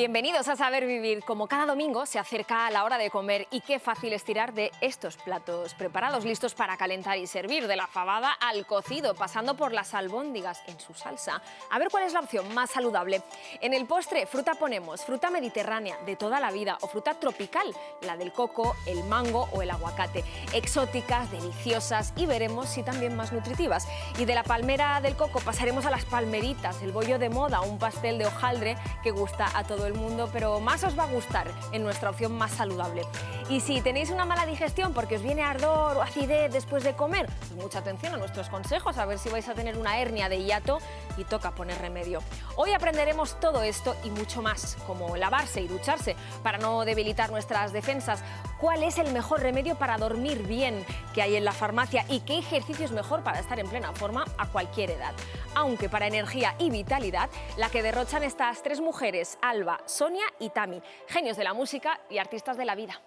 Bienvenidos a Saber Vivir. Como cada domingo se acerca la hora de comer y qué fácil es tirar de estos platos preparados, listos para calentar y servir, de la fabada al cocido, pasando por las albóndigas en su salsa. A ver cuál es la opción más saludable. En el postre, fruta ponemos fruta mediterránea de toda la vida o fruta tropical, la del coco, el mango o el aguacate. Exóticas, deliciosas y veremos si también más nutritivas. Y de la palmera del coco pasaremos a las palmeritas, el bollo de moda, un pastel de hojaldre que gusta a todo el mundo, pero más os va a gustar en nuestra opción más saludable. Y si tenéis una mala digestión porque os viene ardor o acidez después de comer, pues mucha atención a nuestros consejos, a ver si vais a tener una hernia de hiato y toca poner remedio. Hoy aprenderemos todo esto y mucho más, como lavarse y ducharse para no debilitar nuestras defensas, cuál es el mejor remedio para dormir bien que hay en la farmacia y qué ejercicio es mejor para estar en plena forma a cualquier edad. Aunque para energía y vitalidad, la que derrochan estas tres mujeres, Alba, Sonia y Tami, genios de la música y artistas de la vida.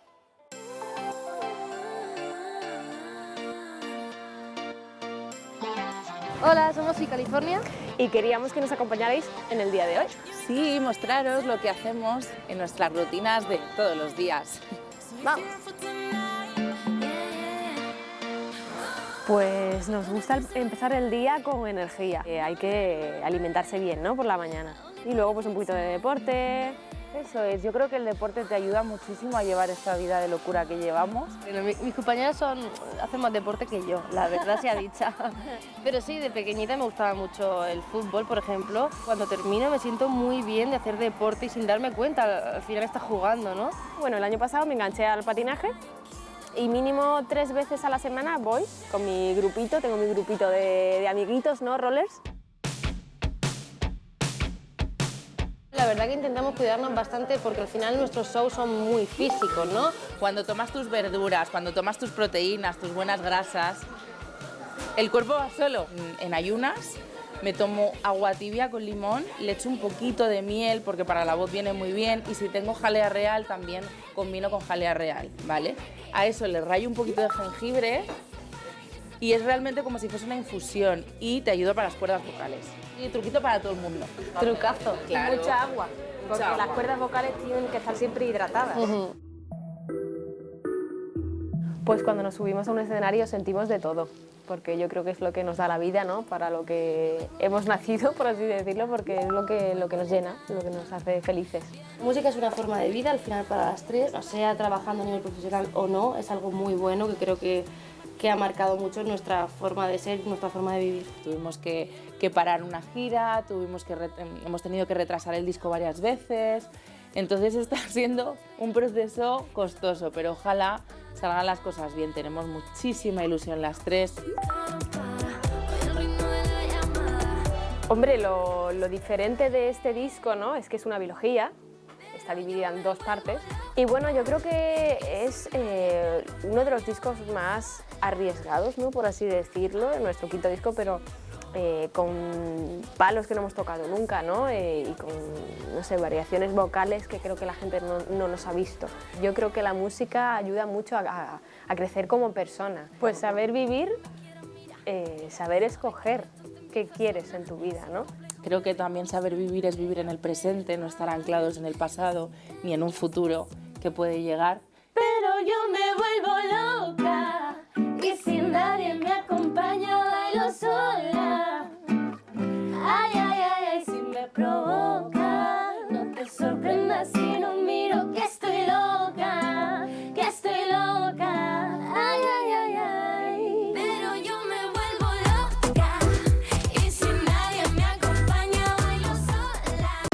Hola, somos iCalifornia Y queríamos que nos acompañarais en el día de hoy. Sí, mostraros lo que hacemos en nuestras rutinas de todos los días. ¡Vamos! Pues nos gusta empezar el día con energía. Hay que alimentarse bien, ¿no? Por la mañana. Y luego pues un poquito de deporte. Eso es, yo creo que el deporte te ayuda muchísimo a llevar esta vida de locura que llevamos. Bueno, mis compañeras hacen más deporte que yo, la verdad sea dicha. Pero sí, de pequeñita me gustaba mucho el fútbol, por ejemplo. Cuando termino me siento muy bien de hacer deporte y sin darme cuenta, al final estás jugando, ¿no? Bueno, el año pasado me enganché al patinaje y mínimo 3 veces a la semana voy con mi grupito, tengo mi grupito de amiguitos, ¿no? Rollers. La verdad que intentamos cuidarnos bastante porque al final nuestros shows son muy físicos, ¿no? Cuando tomas tus verduras, cuando tomas tus proteínas, tus buenas grasas, el cuerpo va solo. En ayunas me tomo agua tibia con limón, le echo un poquito de miel porque para la voz viene muy bien y si tengo jalea real también combino con jalea real, ¿vale? A eso le rayo un poquito de jengibre y es realmente como si fuese una infusión y te ayuda para las cuerdas vocales. Y truquito para todo el mundo. Trucazo. Claro. Y mucha agua, porque Mucha las agua. cuerdas vocales tienen que estar siempre hidratadas. Pues cuando nos subimos a un escenario sentimos de todo, porque yo creo que es lo que nos da la vida, ¿no? Para lo que hemos nacido, por así decirlo, porque es lo que nos llena, lo que nos hace felices. Música es una forma de vida, al final para las tres, o sea trabajando a nivel profesional o no, es algo muy bueno que creo que ha marcado mucho nuestra forma de ser, nuestra forma de vivir. Tuvimos que parar una gira, hemos tenido que retrasar el disco varias veces, entonces está siendo un proceso costoso, pero ojalá salgan las cosas bien, tenemos muchísima ilusión las tres. Hombre, lo diferente de este disco, ¿no? Es que es una biología, está dividida en 2 partes. Y bueno, yo creo que es uno de los discos más arriesgados, ¿no? Por así decirlo, en nuestro quinto disco, pero con palos que no hemos tocado nunca, ¿no? Y con, no sé, variaciones vocales que creo que la gente no nos ha visto. Yo creo que la música ayuda mucho a crecer como persona. Pues saber vivir, saber escoger qué quieres en tu vida, ¿no? Creo que también saber vivir es vivir en el presente, no estar anclados en el pasado ni en un futuro que puede llegar. Pero yo me vuelvo loca y si nadie me acompaña bailo sola. Ay, ay, ay, ay, si me provoca, no te sorprendas si no miro que estoy loca, que estoy loca. Ay, ay, ay, ay. Pero yo me vuelvo loca y si nadie me acompaña bailo sola.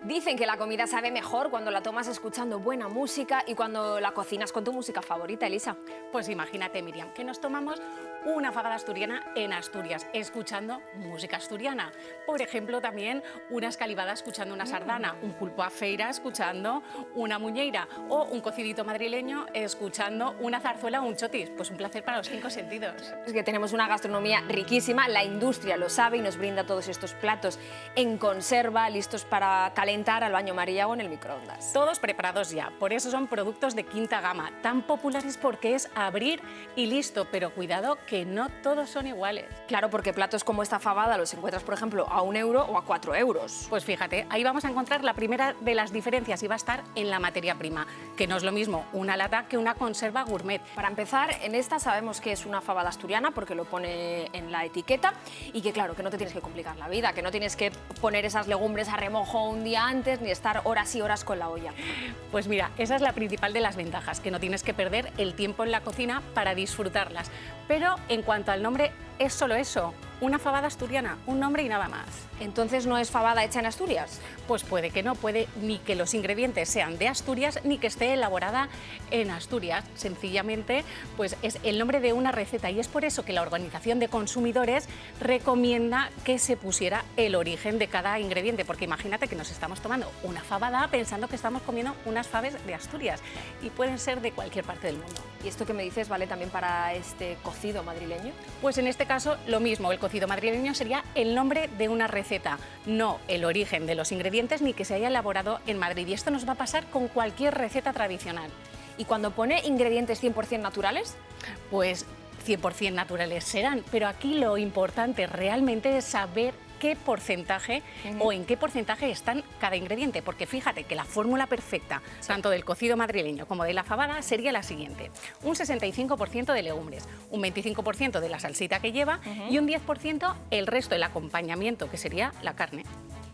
Dicen que la comida sabe mejor cuando la tomas escuchando buena música y cuando la cocinas con tu música favorita, Elisa. Pues imagínate, Miriam, que nos tomamos una fabada asturiana en Asturias, escuchando música asturiana. Por ejemplo, también una escalivada escuchando una sardana, un pulpo a feira escuchando una muñeira o un cocidito madrileño escuchando una zarzuela o un chotis. Pues un placer para los 5 sentidos. Es que tenemos una gastronomía riquísima, la industria lo sabe y nos brinda todos estos platos en conserva, listos para calentar al baño María o en el microondas. Todos preparados ya, por eso son productos de quinta gama, tan populares porque es abrir y listo, pero cuidado que no todos son iguales. Claro, porque platos como esta fabada los encuentras, por ejemplo, a 1 euro o a 4 euros. Pues fíjate, ahí vamos a encontrar la primera de las diferencias y va a estar en la materia prima, que no es lo mismo una lata que una conserva gourmet. Para empezar, en esta sabemos que es una fabada asturiana porque lo pone en la etiqueta y que claro, que no te tienes que complicar la vida, que no tienes que poner esas legumbres a remojo un día antes ni estar horas y horas con la olla. Pues mira, esa es la principal de las ventajas, que no tienes que perder el tiempo en la cocina para disfrutarlas. Pero en cuanto al nombre, es solo eso, una fabada asturiana, un nombre y nada más. Entonces, ¿no es fabada hecha en Asturias? Pues puede que no, puede ni que los ingredientes sean de Asturias ni que esté elaborada en Asturias. Sencillamente, pues es el nombre de una receta y es por eso que la Organización de Consumidores recomienda que se pusiera el origen de cada ingrediente, porque imagínate que nos estamos tomando una fabada pensando que estamos comiendo unas faves de Asturias y pueden ser de cualquier parte del mundo. ¿Y esto que me dices vale también para este cocido madrileño? Pues en este caso lo mismo, el cocido madrileño sería el nombre de una receta, no el origen de los ingredientes ni que se haya elaborado en Madrid. Y esto nos va a pasar con cualquier receta tradicional. ¿Y cuando pone ingredientes 100% naturales? Pues 100% naturales serán, pero aquí lo importante realmente es saber qué porcentaje o en qué porcentaje están cada ingrediente, porque fíjate que la fórmula perfecta, tanto del cocido madrileño como de la fabada, sería la siguiente: un 65% de legumbres, un 25% de la salsita que lleva y un 10% el resto, el acompañamiento, que sería la carne.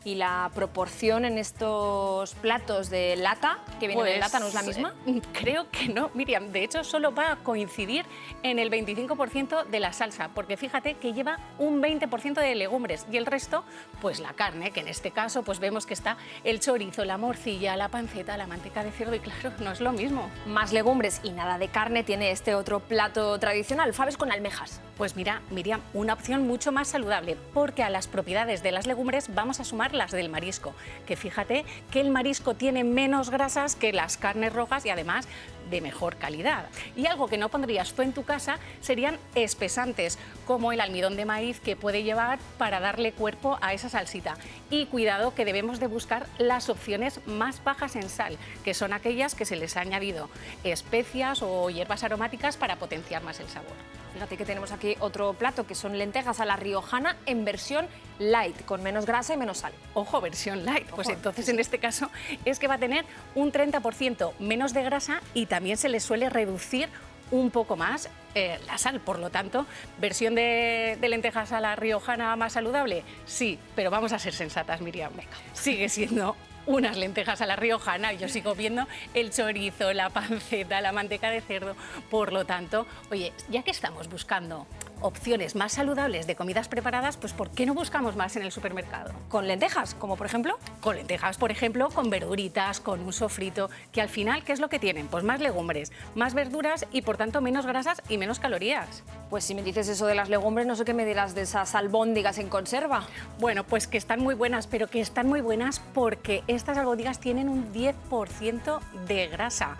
¿Y la proporción en estos platos de lata, que viene de lata, no es la misma? Creo que no, Miriam. De hecho, solo va a coincidir en el 25% de la salsa, porque fíjate que lleva un 20% de legumbres y el resto, pues la carne, que en este caso pues vemos que está el chorizo, la morcilla, la panceta, la manteca de cerdo y claro, no es lo mismo. Más legumbres y nada de carne tiene este otro plato tradicional, faves con almejas. Pues mira, Miriam, una opción mucho más saludable, porque a las propiedades de las legumbres vamos a sumar las del marisco, que fíjate que el marisco tiene menos grasas que las carnes rojas y además de mejor calidad. Y algo que no pondrías tú en tu casa serían espesantes, como el almidón de maíz que puede llevar para darle cuerpo a esa salsita. Y cuidado que debemos de buscar las opciones más bajas en sal, que son aquellas que se les ha añadido especias o hierbas aromáticas para potenciar más el sabor. Fíjate que tenemos aquí otro plato que son lentejas a la riojana en versión light, con menos grasa y menos sal. Ojo, versión light. Pues entonces en este caso es que va a tener un 30% menos de grasa y también se le suele reducir un poco más la sal. Por lo tanto, versión de lentejas a la riojana más saludable, sí, pero vamos a ser sensatas, Miriam. Venga, sigue siendo unas lentejas a la riojana, yo sigo viendo el chorizo, la panceta, la manteca de cerdo. Por lo tanto, oye, ya que estamos buscando opciones más saludables de comidas preparadas, pues ¿por qué no buscamos más en el supermercado? ¿Con lentejas, como por ejemplo? Con lentejas, por ejemplo, con verduritas, con un sofrito, que al final, ¿qué es lo que tienen? Pues más legumbres, más verduras y por tanto menos grasas y menos calorías. Pues si me dices eso de las legumbres, no sé qué me dirás de esas albóndigas en conserva. Bueno, pues que están muy buenas, pero que están muy buenas porque estas albóndigas tienen un 10% de grasa,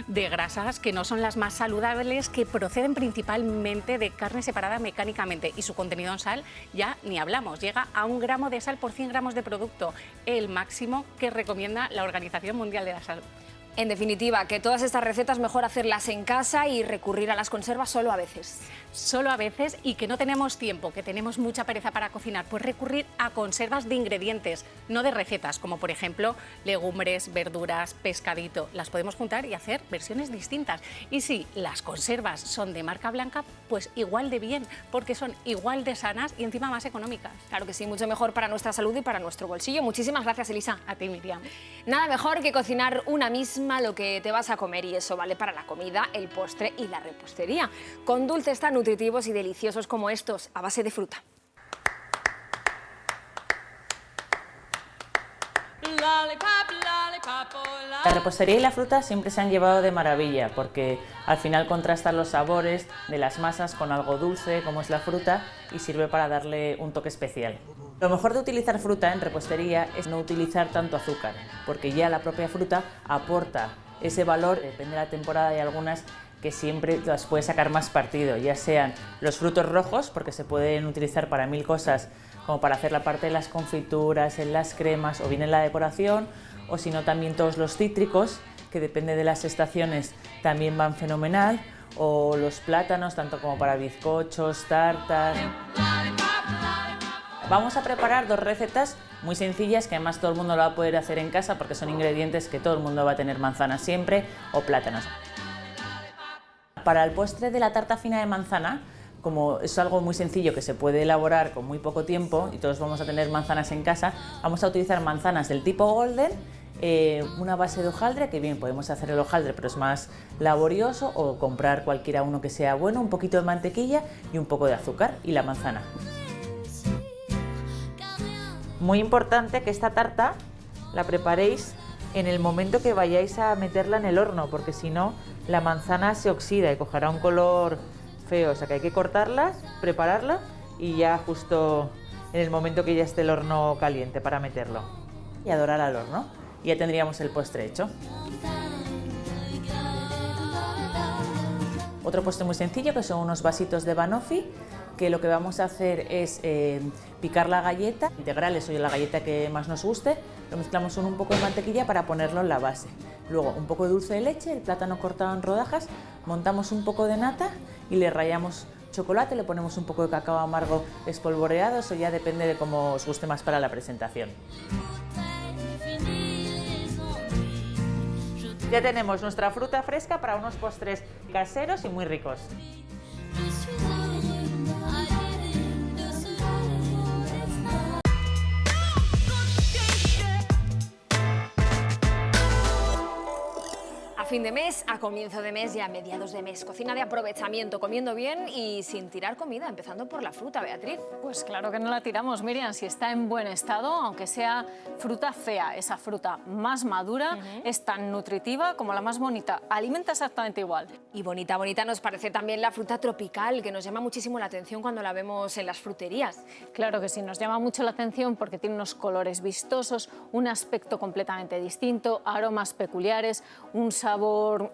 de grasas que no son las más saludables, que proceden principalmente de carne separada mecánicamente y su contenido en sal ya ni hablamos, llega a 1 gramo de sal por 100 gramos de producto, el máximo que recomienda la Organización Mundial de la Salud. En definitiva, que todas estas recetas mejor hacerlas en casa y recurrir a las conservas solo a veces. Solo a veces y que no tenemos tiempo, que tenemos mucha pereza para cocinar, pues recurrir a conservas de ingredientes, no de recetas, como por ejemplo legumbres, verduras, pescadito. Las podemos juntar y hacer versiones distintas. Y si las conservas son de marca blanca, pues igual de bien, porque son igual de sanas y encima más económicas. Claro que sí, mucho mejor para nuestra salud y para nuestro bolsillo. Muchísimas gracias, Elisa. A ti, Miriam. Nada mejor que cocinar una misma lo que te vas a comer y eso vale para la comida, el postre y la repostería, con dulces tan nutritivos y deliciosos como estos, a base de fruta. La repostería y la fruta siempre se han llevado de maravilla porque al final contrastan los sabores de las masas con algo dulce como es la fruta y sirve para darle un toque especial. Lo mejor de utilizar fruta en repostería es no utilizar tanto azúcar, porque ya la propia fruta aporta ese valor. Depende de la temporada, hay algunas que siempre las puedes sacar más partido, ya sean los frutos rojos, porque se pueden utilizar para 1000 cosas, como para hacer la parte de las confituras, en las cremas o bien en la decoración, o si no también todos los cítricos, que depende de las estaciones también van fenomenal, o los plátanos, tanto como para bizcochos, tartas. Vamos a preparar 2 recetas muy sencillas que además todo el mundo lo va a poder hacer en casa porque son ingredientes que todo el mundo va a tener, manzanas siempre o plátanos. Para el postre de la tarta fina de manzana, como es algo muy sencillo que se puede elaborar con muy poco tiempo y todos vamos a tener manzanas en casa, vamos a utilizar manzanas del tipo golden, una base de hojaldre, que bien podemos hacer el hojaldre pero es más laborioso, o comprar cualquiera uno que sea bueno, un poquito de mantequilla y un poco de azúcar y la manzana. Muy importante que esta tarta la preparéis en el momento que vayáis a meterla en el horno, porque si no la manzana se oxida y cogerá un color feo, o sea que hay que cortarla, prepararla y ya justo en el momento que ya esté el horno caliente para meterlo y a dorar al horno. Y ya tendríamos el postre hecho. Otro postre muy sencillo que son unos vasitos de banoffee, que lo que vamos a hacer es picar la galleta, integrales o la galleta que más nos guste, lo mezclamos con un poco de mantequilla para ponerlo en la base. Luego un poco de dulce de leche, el plátano cortado en rodajas, montamos un poco de nata y le rallamos chocolate, le ponemos un poco de cacao amargo espolvoreado, eso ya depende de cómo os guste más para la presentación. Ya tenemos nuestra fruta fresca para unos postres caseros y muy ricos. A fin de mes, a comienzo de mes y a mediados de mes. Cocina de aprovechamiento, comiendo bien y sin tirar comida, empezando por la fruta, Beatriz. Pues claro que no la tiramos, Miriam, si está en buen estado, aunque sea fruta fea, esa fruta más madura es tan nutritiva como la más bonita, alimenta exactamente igual. Y bonita, bonita nos parece también la fruta tropical, que nos llama muchísimo la atención cuando la vemos en las fruterías. Claro que sí, nos llama mucho la atención porque tiene unos colores vistosos, un aspecto completamente distinto, aromas peculiares, un sabor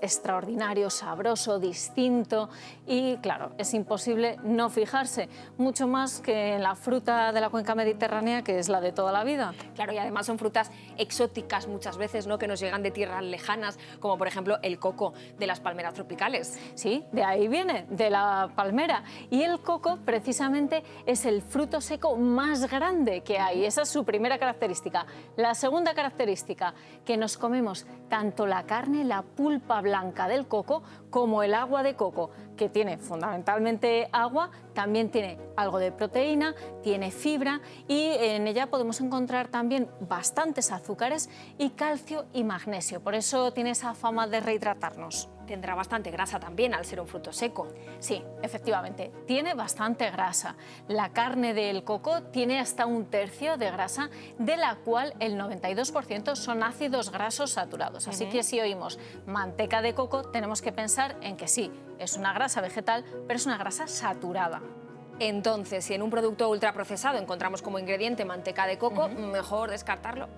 extraordinario, sabroso, distinto y claro, es imposible no fijarse, mucho más que en la fruta de la cuenca mediterránea, que es la de toda la vida. Claro, y además son frutas exóticas muchas veces, ¿no?, que nos llegan de tierras lejanas, como por ejemplo el coco de las palmeras tropicales. Sí, de ahí viene, de la palmera. Y el coco precisamente es el fruto seco más grande que hay, esa es su primera característica. La segunda característica, que nos comemos tanto la carne, la pulpa blanca del coco, como el agua de coco, que tiene fundamentalmente agua, también tiene algo de proteína, tiene fibra y en ella podemos encontrar también bastantes azúcares y calcio y magnesio. Por eso tiene esa fama de rehidratarnos. Tendrá bastante grasa también al ser un fruto seco. Sí, efectivamente, tiene bastante grasa. La carne del coco tiene hasta 1/3 de grasa, de la cual el 92% son ácidos grasos saturados. Así que si oímos manteca de coco, tenemos que pensar en que sí, es una grasa vegetal, pero es una grasa saturada. Entonces, si en un producto ultraprocesado encontramos como ingrediente manteca de coco, mejor descartarlo.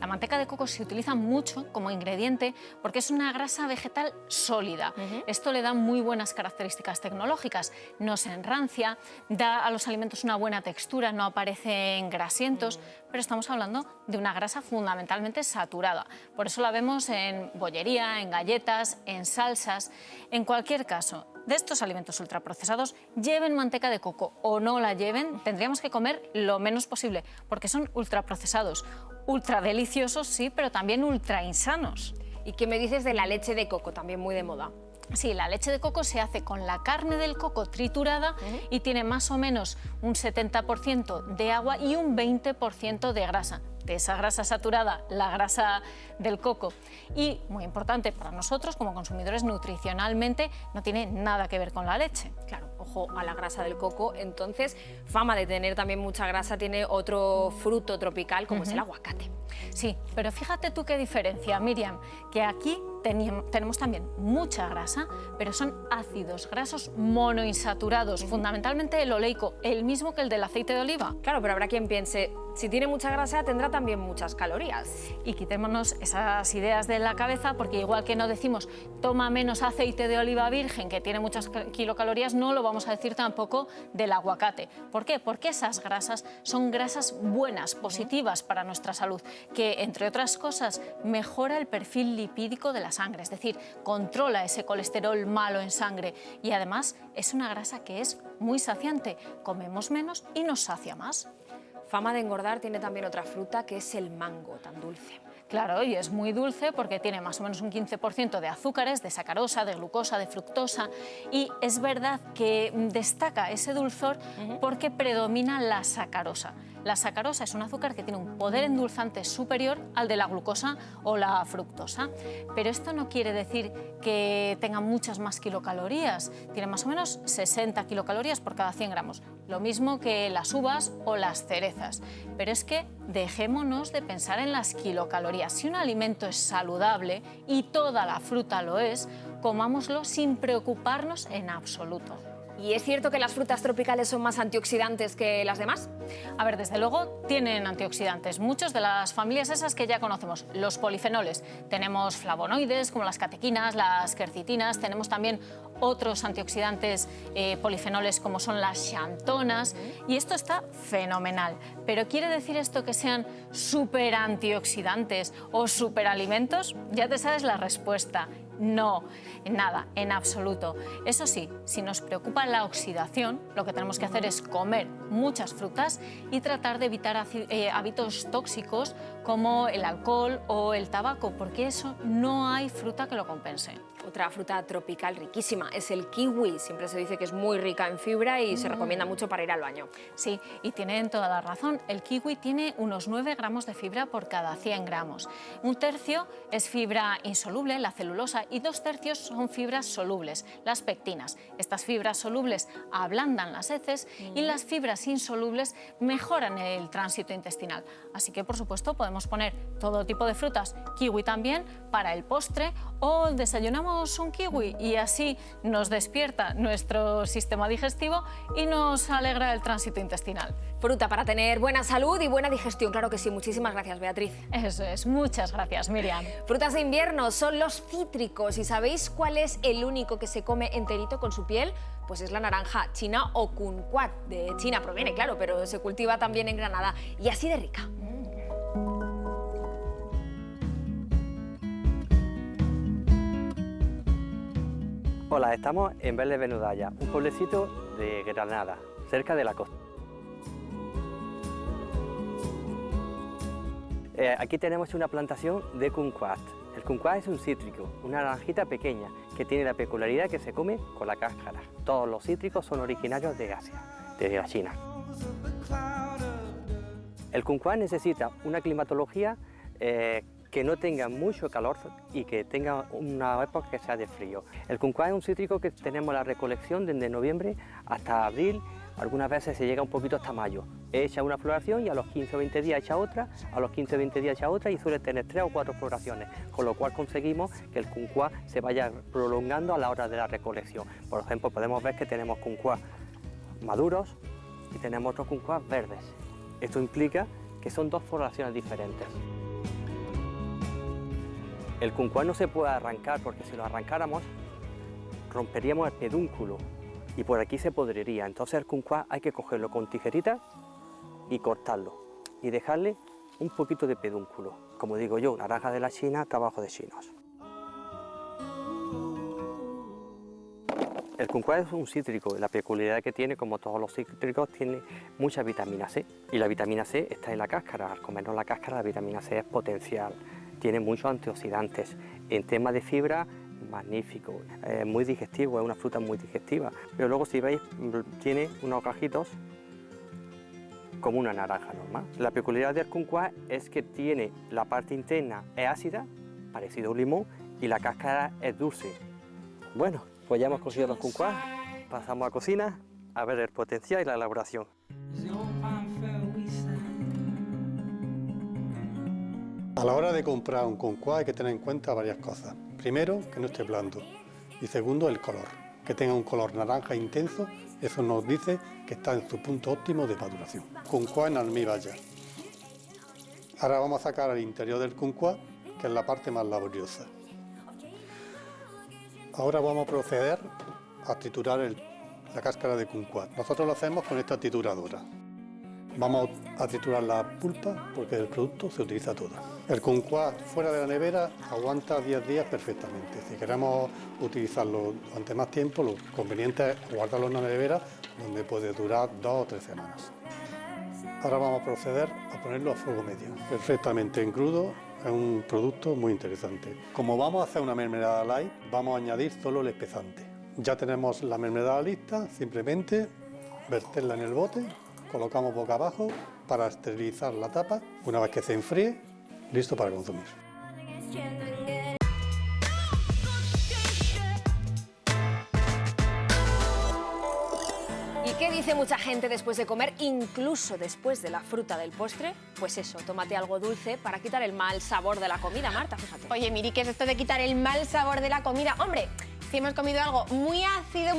La manteca de coco se utiliza mucho como ingrediente porque es una grasa vegetal sólida. Esto le da muy buenas características tecnológicas. No se enrancia, da a los alimentos una buena textura, no aparecen grasientos, pero estamos hablando de una grasa fundamentalmente saturada. Por eso la vemos en bollería, en galletas, en salsas. En cualquier caso, de estos alimentos ultraprocesados, lleven manteca de coco o no la lleven, tendríamos que comer lo menos posible, porque son ultraprocesados, ultra deliciosos, sí, pero también ultra insanos. ¿Y qué me dices de la leche de coco, también muy de moda? Sí, la leche de coco se hace con la carne del coco triturada y tiene más o menos un 70% de agua y un 20% de grasa. De esa grasa saturada, la grasa del coco. Y, muy importante para nosotros como consumidores, nutricionalmente no tiene nada que ver con la leche. Claro, ojo a la grasa del coco. Entonces, fama de tener también mucha grasa tiene otro fruto tropical como es el aguacate. Sí, pero fíjate tú qué diferencia, Miriam, que aquí tenemos también mucha grasa, pero son ácidos grasos monoinsaturados, fundamentalmente el oleico, el mismo que el del aceite de oliva. Claro, pero habrá quien piense, si tiene mucha grasa tendrá también muchas calorías. Y quitémonos esas ideas de la cabeza, porque igual que no decimos toma menos aceite de oliva virgen que tiene muchas kilocalorías, no lo vamos a decir tampoco del aguacate. ¿Por qué? Porque esas grasas son grasas buenas, positivas para nuestra salud, que entre otras cosas mejora el perfil lipídico de las sangre, es decir, controla ese colesterol malo en sangre y además es una grasa que es muy saciante, comemos menos y nos sacia más. Fama de engordar tiene también otra fruta que es el mango, tan dulce. Claro, y es muy dulce porque tiene más o menos un 15% de azúcares, de sacarosa, de glucosa, de fructosa, y es verdad que destaca ese dulzor porque predomina la sacarosa. La sacarosa es un azúcar que tiene un poder endulzante superior al de la glucosa o la fructosa, pero esto no quiere decir que tenga muchas más kilocalorías, tiene más o menos 60 kilocalorías por cada 100 gramos, lo mismo que las uvas o las cerezas, pero es que dejémonos de pensar en las kilocalorías. Si un alimento es saludable y toda la fruta lo es, comámoslo sin preocuparnos en absoluto. ¿Y es cierto que las frutas tropicales son más antioxidantes que las demás? A ver, desde luego tienen antioxidantes, muchos de las familias esas que ya conocemos, los polifenoles. Tenemos flavonoides como las catequinas, las quercitinas, tenemos también otros antioxidantes polifenoles como son las xantonas, y esto está fenomenal. Pero ¿quiere decir esto que sean súper antioxidantes o superalimentos? Ya te sabes la respuesta. No, nada, en absoluto. Eso sí, si nos preocupa la oxidación, lo que tenemos que hacer es comer muchas frutas y tratar de evitar hábitos tóxicos como el alcohol o el tabaco, porque eso no hay fruta que lo compense. Otra fruta tropical riquísima es el kiwi. Siempre se dice que es muy rica en fibra y se recomienda mucho para ir al baño. Sí, y tienen toda la razón. El kiwi tiene unos 9 gramos de fibra por cada 100 gramos. Un tercio es fibra insoluble, la celulosa, y 2 tercios son fibras solubles, las pectinas. Estas fibras solubles ablandan las heces y las fibras insolubles mejoran el tránsito intestinal. Así que, por supuesto, podemos poner todo tipo de frutas, kiwi también, para el postre, o desayunamos un kiwi y así nos despierta nuestro sistema digestivo y nos alegra el tránsito intestinal. Fruta para tener buena salud y buena digestión, claro que sí. Muchísimas gracias, Beatriz. Eso es, muchas gracias, Miriam. Frutas de invierno son los cítricos. ¿Y sabéis cuál es el único que se come enterito con su piel? Pues es la naranja china o kumquat. De China proviene, claro, pero se cultiva también en Granada y así de rica. Hola, estamos en Vélez Benudalla, un pueblecito de Granada, cerca de la costa. Aquí tenemos una plantación de kumquat. El kumquat es un cítrico, una naranjita pequeña que tiene la peculiaridad que se come con la cáscara. Todos los cítricos son originarios de Asia, de la China. El kumquat necesita una climatología que no tenga mucho calor y que tenga una época que sea de frío. El kumquat es un cítrico que tenemos la recolección desde noviembre hasta abril, algunas veces se llega un poquito hasta mayo. Echa una floración y a los 15 o 20 días echa otra, a los 15 o 20 días echa otra y suele tener 3 o 4 floraciones, con lo cual conseguimos que el kumquat se vaya prolongando a la hora de la recolección. Por ejemplo, podemos ver que tenemos kumquat maduros y tenemos otros kumquat verdes. Esto implica que son 2 floraciones diferentes. El kumquat no se puede arrancar porque si lo arrancáramos romperíamos el pedúnculo y por aquí se podriría. Entonces el kumquat hay que cogerlo con tijeritas y cortarlo y dejarle un poquito de pedúnculo. Como digo yo, naranja de la China, trabajo de chinos. El kumquat es un cítrico, la peculiaridad que tiene, como todos los cítricos, tiene mucha vitamina C y la vitamina C está en la cáscara. Al comernos la cáscara la vitamina C es potencial. Tiene muchos antioxidantes. En tema de fibra, magnífico, muy digestivo, es una fruta muy digestiva. Pero luego, si veis, tiene unos gajitos como una naranja normal. La peculiaridad del kumquat es que tiene la parte interna es ácida, parecido a un limón, y la cáscara es dulce. Bueno, pues ya hemos cogido los kumquat, pasamos a cocina a ver el potencial y la elaboración. A la hora de comprar un kumquat hay que tener en cuenta varias cosas. Primero, que no esté blando. Y segundo, el color. Que tenga un color naranja intenso, eso nos dice que está en su punto óptimo de maduración. Kumquat en almíbar ya. Ahora vamos a sacar el interior del kumquat, que es la parte más laboriosa. Ahora vamos a proceder a triturar la cáscara de kumquat. Nosotros lo hacemos con esta trituradora. Vamos a triturar la pulpa porque del producto se utiliza toda. El concuá fuera de la nevera aguanta 10 días perfectamente. Si queremos utilizarlo durante más tiempo, lo conveniente es guardarlo en una nevera donde puede durar 2 o 3 semanas. Ahora vamos a proceder a ponerlo a fuego medio. Perfectamente en crudo, es un producto muy interesante. Como vamos a hacer una mermelada light, vamos a añadir solo el espesante. Ya tenemos la mermelada lista, simplemente verterla en el bote, colocamos boca abajo para esterilizar la tapa. Una vez que se enfríe, listo para consumir. ¿Y qué dice mucha gente después de comer, incluso después de la fruta del postre? Pues eso, tómate algo dulce para quitar el mal sabor de la comida, Marta, fíjate. Oye, Miri, ¿qué es esto de quitar el mal sabor de la comida? Hombre, si hemos comido algo muy ácido,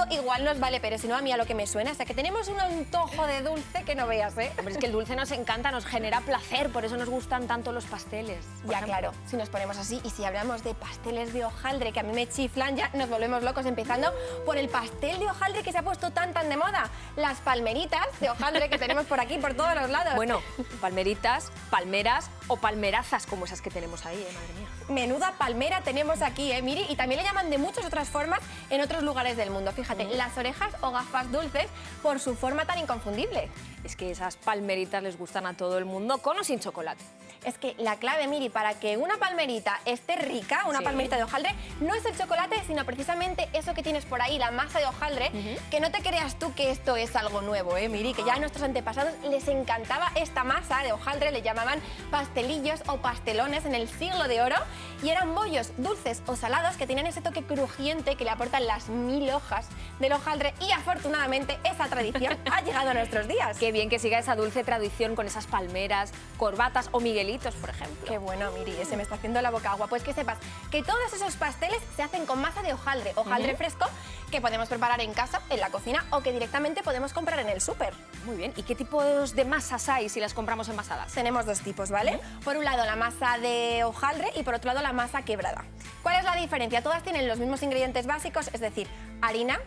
igual nos vale, pero si no, a mí a lo que me suena, o sea, que tenemos un antojo de dulce que no veas, ¿eh? Hombre, es que el dulce nos encanta, nos genera placer, por eso nos gustan tanto los pasteles. Ya, claro, si nos ponemos así y si hablamos de pasteles de hojaldre, que a mí me chiflan, ya nos volvemos locos, empezando por el pastel de hojaldre que se ha puesto tan de moda, las palmeritas de hojaldre que tenemos por aquí, por todos los lados. Bueno, palmeritas, palmeras o palmerazas como esas que tenemos ahí, madre mía. Menuda palmera tenemos aquí, Miri, y también le llaman de muchas otras formas en otros lugares del mundo. Fíjate, las orejas o gafas dulces por su forma tan inconfundible. Es que esas palmeritas les gustan a todo el mundo, con o sin chocolate. Es que la clave, Miri, para que una palmerita esté rica, una palmerita de hojaldre, no es el chocolate, sino precisamente eso que tienes por ahí, la masa de hojaldre, que no te creas tú que esto es algo nuevo, Miri, que ya a nuestros antepasados les encantaba esta masa de hojaldre, le llamaban pastelillos o pastelones en el siglo de oro, y eran bollos dulces o salados que tenían ese toque crujiente que le aportan las 1000 hojas del hojaldre, y afortunadamente esa tradición ha llegado a nuestros días. Qué bien que siga esa dulce tradición con esas palmeras, corbatas o miguelitos, por ejemplo. Qué bueno, Miri, se me está haciendo la boca agua. Pues que sepas que todos esos pasteles se hacen con masa de hojaldre, fresco, que podemos preparar en casa, en la cocina, o que directamente podemos comprar en el súper. Muy bien, ¿y qué tipos de masas hay si las compramos envasadas? Tenemos dos tipos, ¿vale? Por un lado la masa de hojaldre y por otro lado la masa quebrada. ¿Cuál es la diferencia? Todas tienen los mismos ingredientes básicos, es decir, harina,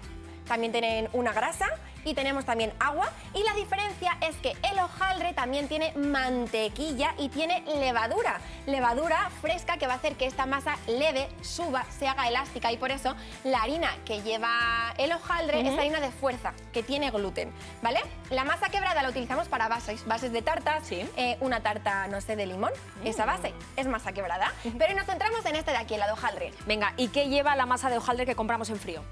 también tienen una grasa y tenemos también agua, y la diferencia es que el hojaldre también tiene mantequilla y tiene levadura fresca que va a hacer que esta masa leve, suba, se haga elástica, y por eso la harina que lleva el hojaldre es harina de fuerza, que tiene gluten, ¿vale? La masa quebrada la utilizamos para bases de tartas, una tarta, no sé, de limón, esa base es masa quebrada, pero nos centramos en este de aquí, el de hojaldre. Venga, ¿y qué lleva la masa de hojaldre que compramos en frío?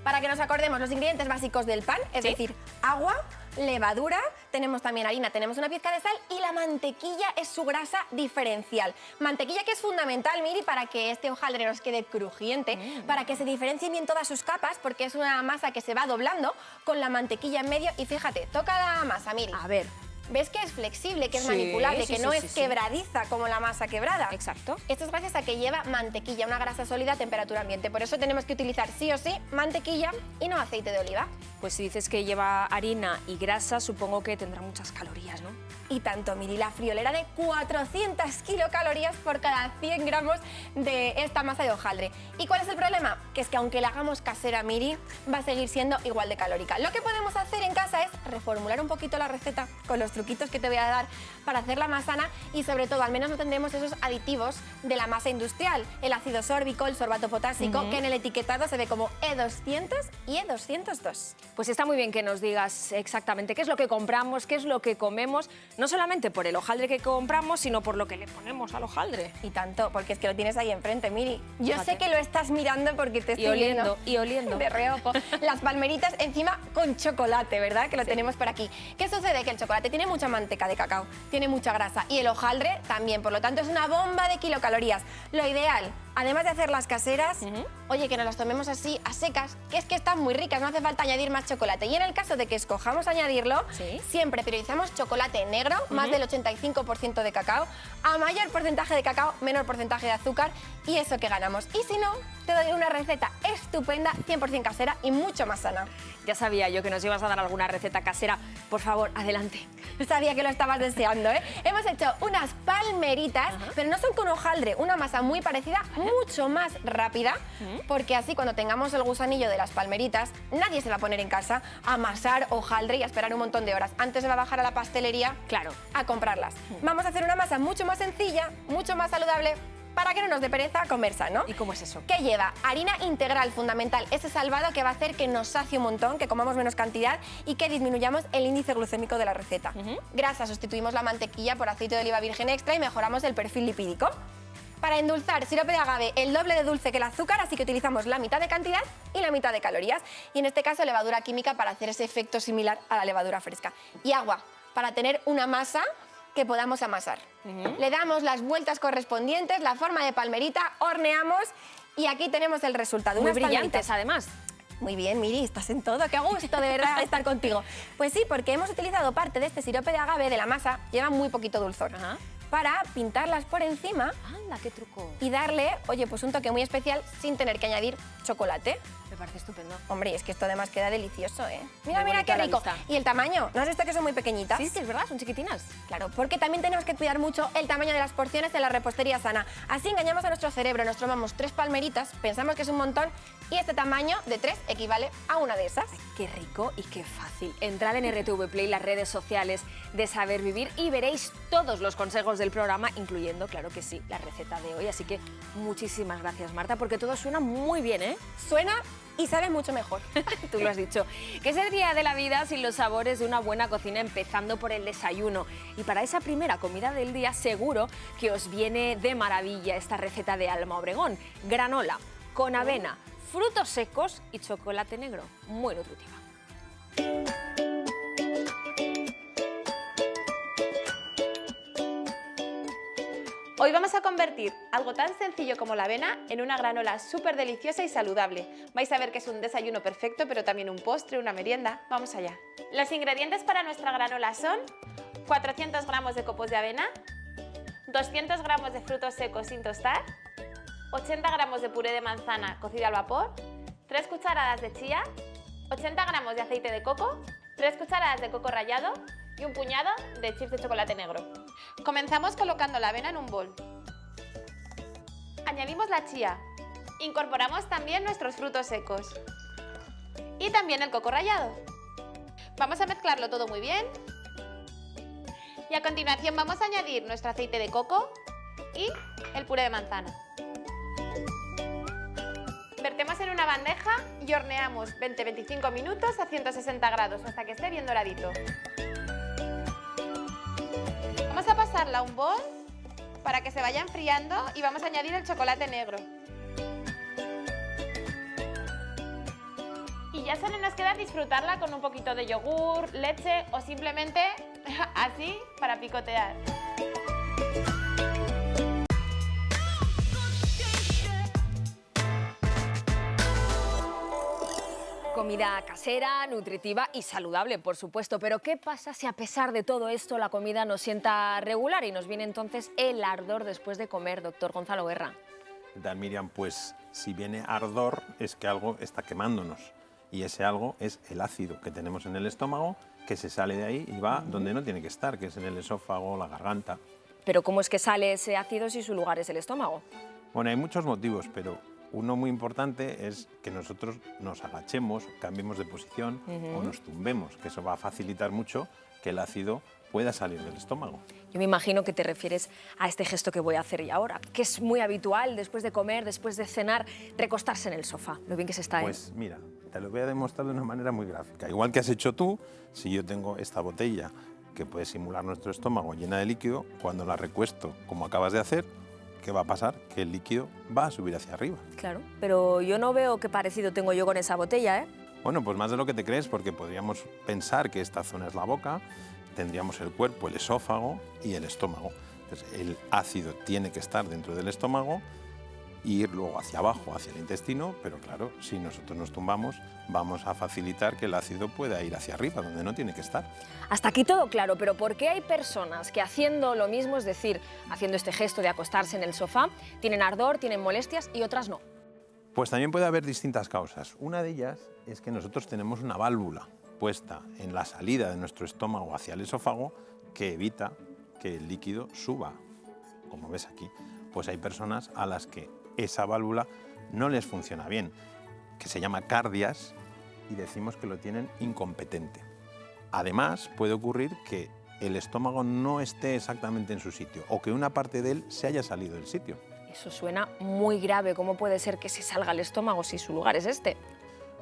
Para que nos acordemos, los ingredientes básicos del pan, es decir, agua, levadura, tenemos también harina, tenemos una pizca de sal, y la mantequilla es su grasa diferencial. Mantequilla que es fundamental, Miri, para que este hojaldre nos quede crujiente, para que se diferencien bien todas sus capas, porque es una masa que se va doblando con la mantequilla en medio. Y fíjate, toca la masa, Miri. A ver. ¿Ves que es flexible, que es manipulable, que no es quebradiza como la masa quebrada? Exacto. Esto es gracias a que lleva mantequilla, una grasa sólida a temperatura ambiente. Por eso tenemos que utilizar sí o sí mantequilla y no aceite de oliva. Pues si dices que lleva harina y grasa, supongo que tendrá muchas calorías, ¿no? Y tanto, Miri, la friolera de 400 kilocalorías por cada 100 gramos de esta masa de hojaldre. ¿Y cuál es el problema? Que es que aunque la hagamos casera, Miri, va a seguir siendo igual de calórica. Lo que podemos hacer en casa es reformular un poquito la receta con los truquitos que te voy a dar para hacerla más sana, y sobre todo al menos no tendremos esos aditivos de la masa industrial, el ácido sórbico, el sorbato potásico, que en el etiquetado se ve como E200 y E202. Pues está muy bien que nos digas exactamente qué es lo que compramos, qué es lo que comemos, no solamente por el hojaldre que compramos, sino por lo que le ponemos al hojaldre. Y tanto, porque es que lo tienes ahí enfrente, Miri. Yo sé que lo estás mirando porque te estoy viendo. Y oliendo. De reojo. Las palmeritas encima con chocolate, ¿verdad? Que lo tenemos por aquí. ¿Qué sucede? Que el chocolate tiene mucha manteca de cacao, tiene mucha grasa, y el hojaldre también, por lo tanto es una bomba de kilocalorías. Lo ideal, además de hacerlas caseras, oye, que nos las tomemos así, a secas, que es que están muy ricas, no hace falta añadir más chocolate. Y en el caso de que escojamos añadirlo, siempre priorizamos chocolate negro, más del 85% de cacao, a mayor porcentaje de cacao, menor porcentaje de azúcar, y eso que ganamos. Y si no, te doy una receta estupenda, 100% casera y mucho más sana. Ya sabía yo que nos ibas a dar alguna receta casera. Por favor, adelante. Sabía que lo estabas deseando, ¿eh? Hemos hecho unas palmeritas, pero no son con hojaldre, una masa muy parecida, muy mucho más rápida, porque así cuando tengamos el gusanillo de las palmeritas, nadie se va a poner en casa a amasar hojaldre y a esperar un montón de horas. Antes se va a bajar a la pastelería a comprarlas. Vamos a hacer una masa mucho más sencilla, mucho más saludable, para que no nos dé pereza comer sano. ¿Y cómo es eso? ¿Qué lleva? Harina integral, fundamental. Ese salvado que va a hacer que nos sacie un montón, que comamos menos cantidad y que disminuyamos el índice glucémico de la receta. Grasa, sustituimos la mantequilla por aceite de oliva virgen extra y mejoramos el perfil lipídico. Para endulzar, sirope de agave, el doble de dulce que el azúcar, así que utilizamos la mitad de cantidad y la mitad de calorías. Y en este caso, levadura química para hacer ese efecto similar a la levadura fresca. Y agua, para tener una masa que podamos amasar. Le damos las vueltas correspondientes, la forma de palmerita, horneamos y aquí tenemos el resultado. Muy Unas brillantes, palmeritas. además. Muy bien, Miri, estás en todo. Qué gusto, de verdad, estar contigo. Pues sí, porque hemos utilizado parte de este sirope de agave de la masa, lleva muy poquito dulzor, para pintarlas por encima. Anda, qué truco. Y darle, oye, pues un toque muy especial sin tener que añadir chocolate. Me parece estupendo. Hombre, es que esto además queda delicioso, ¿eh? Mira, Muy mira bonito a qué la rico. vista. Y el tamaño, ¿no has visto que son muy pequeñitas? Sí, es verdad, son chiquitinas. Claro, porque también tenemos que cuidar mucho el tamaño de las porciones en la repostería sana. Así engañamos a nuestro cerebro, nos tomamos 3 palmeritas, pensamos que es un montón y este tamaño de 3 equivale a una de esas. Qué rico y qué fácil. Entrad en RTV Play, las redes sociales de Saber Vivir y veréis todos los consejos del programa, incluyendo, claro que sí, la receta de hoy. Así que muchísimas gracias, Marta, porque todo suena muy bien, ¿eh? Suena y sabe mucho mejor. Tú lo has dicho. ¿Qué sería de la vida sin los sabores de una buena cocina, empezando por el desayuno? Y para esa primera comida del día seguro que os viene de maravilla esta receta de Alma Obregón. Granola con avena, frutos secos y chocolate negro. Muy nutritiva. Hoy vamos a convertir algo tan sencillo como la avena en una granola súper deliciosa y saludable. Vais a ver que es un desayuno perfecto, pero también un postre, una merienda. Vamos allá. Los ingredientes para nuestra granola son 400 gramos de copos de avena, 200 gramos de frutos secos sin tostar, 80 gramos de puré de manzana cocido al vapor, 3 cucharadas de chía, 80 gramos de aceite de coco, 3 cucharadas de coco rallado y un puñado de chips de chocolate negro. Comenzamos colocando la avena en un bol. Añadimos la chía. Incorporamos también nuestros frutos secos. Y también el coco rallado. Vamos a mezclarlo todo muy bien. Y a continuación vamos a añadir nuestro aceite de coco y el puré de manzana. Vertemos en una bandeja y horneamos 20-25 minutos a 160 grados hasta que esté bien doradito. Vamos a pasarla a un bol para que se vaya enfriando y vamos a añadir el chocolate negro. Y ya solo nos queda disfrutarla con un poquito de yogur, leche o simplemente así para picotear. Comida casera, nutritiva y saludable, por supuesto. Pero ¿qué pasa si a pesar de todo esto la comida nos sienta regular y nos viene entonces el ardor después de comer, doctor Gonzalo Guerra? ¿Qué tal, Miriam? Pues si viene ardor es que algo está quemándonos y ese algo es el ácido que tenemos en el estómago que se sale de ahí y va donde no tiene que estar, que es en el esófago, la garganta. Pero ¿cómo es que sale ese ácido si su lugar es el estómago? Bueno, hay muchos motivos, pero uno muy importante es que nosotros nos agachemos, cambiemos de posición o nos tumbemos, que eso va a facilitar mucho que el ácido pueda salir del estómago. Yo me imagino que te refieres a este gesto que voy a hacer y ahora, que es muy habitual después de comer, después de cenar, recostarse en el sofá. Lo bien que se está, Pues mira, te lo voy a demostrar de una manera muy gráfica. Igual que has hecho tú, si yo tengo esta botella que puede simular nuestro estómago llena de líquido, cuando la recuesto como acabas de hacer, ¿qué va a pasar? Que el líquido va a subir hacia arriba. Claro, pero yo no veo qué parecido tengo yo con esa botella, ¿eh? Bueno, pues más de lo que te crees, porque podríamos pensar que esta zona es la boca, tendríamos el cuerpo, el esófago y el estómago. Entonces, el ácido tiene que estar dentro del estómago e ir luego hacia abajo, hacia el intestino, pero claro, si nosotros nos tumbamos, vamos a facilitar que el ácido pueda ir hacia arriba, donde no tiene que estar. Hasta aquí todo claro, pero ¿por qué hay personas que haciendo lo mismo, es decir, haciendo este gesto de acostarse en el sofá, tienen ardor, tienen molestias y otras no? Pues también puede haber distintas causas. Una de ellas es que nosotros tenemos una válvula puesta en la salida de nuestro estómago hacia el esófago que evita que el líquido suba, como ves aquí. Pues hay personas a las que esa válvula no les funciona bien, que se llama cardias, y decimos que lo tienen incompetente. Además, puede ocurrir que el estómago no esté exactamente en su sitio o que una parte de él se haya salido del sitio. Eso suena muy grave. ¿Cómo puede ser que se salga el estómago si su lugar es este?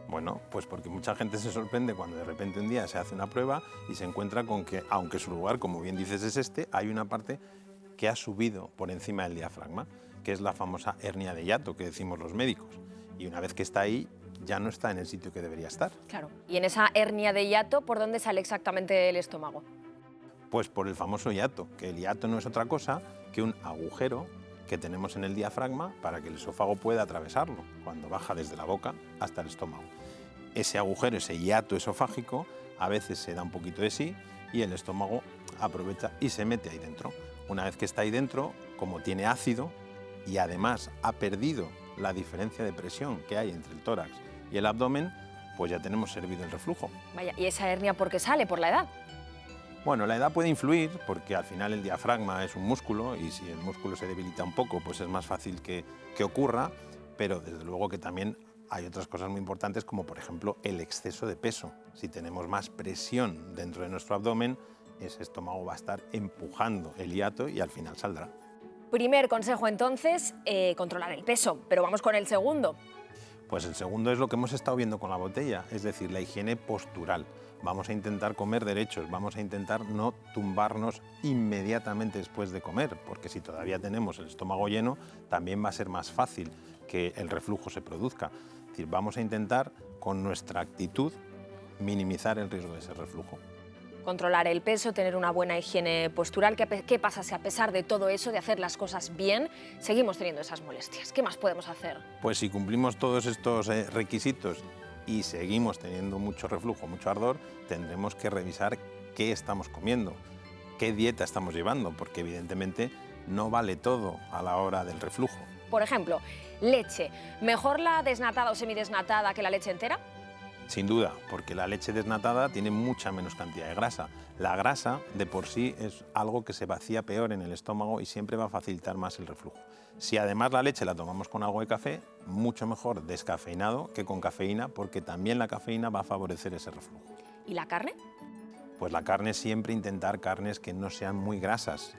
Bueno, pues porque mucha gente se sorprende cuando de repente un día se hace una prueba y se encuentra con que, aunque su lugar, como bien dices, es este, hay una parte que ha subido por encima del diafragma, que es la famosa hernia de hiato que decimos los médicos. Y una vez que está ahí, ya no está en el sitio que debería estar. Claro. ¿Y en esa hernia de hiato, por dónde sale exactamente el estómago? Pues por el famoso hiato, que el hiato no es otra cosa que un agujero que tenemos en el diafragma para que el esófago pueda atravesarlo cuando baja desde la boca hasta el estómago. Ese agujero, ese hiato esofágico, a veces se da un poquito de sí y el estómago aprovecha y se mete ahí dentro. Una vez que está ahí dentro, como tiene ácido y además ha perdido la diferencia de presión que hay entre el tórax y el abdomen, pues ya tenemos servido el reflujo. Vaya, ¿y esa hernia por qué sale? ¿Por la edad? Bueno, la edad puede influir porque al final el diafragma es un músculo y si el músculo se debilita un poco, pues es más fácil que ocurra, pero desde luego que también hay otras cosas muy importantes como por ejemplo el exceso de peso. Si tenemos más presión dentro de nuestro abdomen, ese estómago va a estar empujando el hiato y al final saldrá. Primer consejo entonces, controlar el peso, pero vamos con el segundo. Pues el segundo es lo que hemos estado viendo con la botella, es decir, la higiene postural. Vamos a intentar comer derechos, vamos a intentar no tumbarnos inmediatamente después de comer, porque si todavía tenemos el estómago lleno, también va a ser más fácil que el reflujo se produzca. Es decir, vamos a intentar, con nuestra actitud, minimizar el riesgo de ese reflujo. Controlar el peso, tener una buena higiene postural. ¿Qué pasa si a pesar de todo eso, de hacer las cosas bien, seguimos teniendo esas molestias? ¿Qué más podemos hacer? Pues si cumplimos todos estos requisitos y seguimos teniendo mucho reflujo, mucho ardor, tendremos que revisar qué estamos comiendo, qué dieta estamos llevando, porque evidentemente no vale todo a la hora del reflujo. Por ejemplo, leche. ¿Mejor la desnatada o semidesnatada que la leche entera? Sin duda, porque la leche desnatada tiene mucha menos cantidad de grasa. La grasa de por sí es algo que se vacía peor en el estómago y siempre va a facilitar más el reflujo. Si además la leche la tomamos con algo de café, mucho mejor descafeinado que con cafeína, porque también la cafeína va a favorecer ese reflujo. ¿Y la carne? Pues la carne, siempre intentar carnes que no sean muy grasas.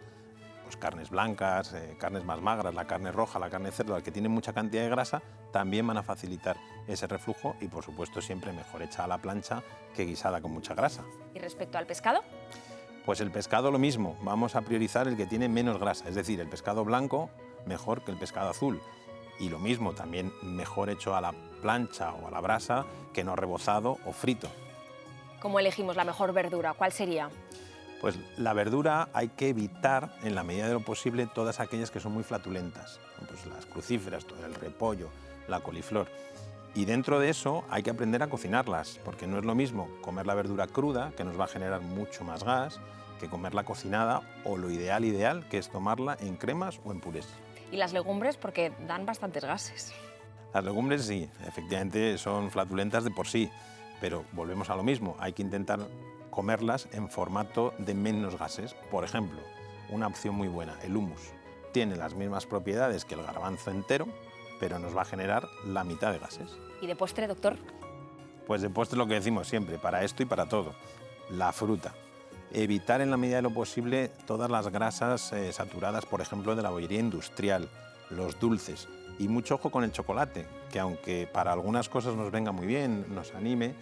Pues carnes blancas, carnes más magras, la carne roja, la carne de cerdo, que tienen mucha cantidad de grasa, también van a facilitar ese reflujo y, por supuesto, siempre mejor hecha a la plancha que guisada con mucha grasa. ¿Y respecto al pescado? Pues el pescado lo mismo, vamos a priorizar el que tiene menos grasa, es decir, el pescado blanco mejor que el pescado azul. Y lo mismo, también mejor hecho a la plancha o a la brasa que no rebozado o frito. ¿Cómo elegimos la mejor verdura? ¿Cuál sería? Pues la verdura hay que evitar, en la medida de lo posible, todas aquellas que son muy flatulentas, pues las crucíferas, todo el repollo, la coliflor. Y dentro de eso hay que aprender a cocinarlas, porque no es lo mismo comer la verdura cruda, que nos va a generar mucho más gas, que comerla cocinada, o lo ideal, que es tomarla en cremas o en purés. ¿Y las legumbres? Porque dan bastantes gases. Las legumbres sí, efectivamente son flatulentas de por sí, pero volvemos a lo mismo, hay que intentar comerlas en formato de menos gases. Por ejemplo, una opción muy buena, el hummus. Tiene las mismas propiedades que el garbanzo entero, pero nos va a generar la mitad de gases. ¿Y de postre, doctor? Pues de postre lo que decimos siempre, para esto y para todo, la fruta. Evitar en la medida de lo posible todas las grasas saturadas, por ejemplo, de la bollería industrial, los dulces. Y mucho ojo con el chocolate, que aunque para algunas cosas nos venga muy bien, nos anime,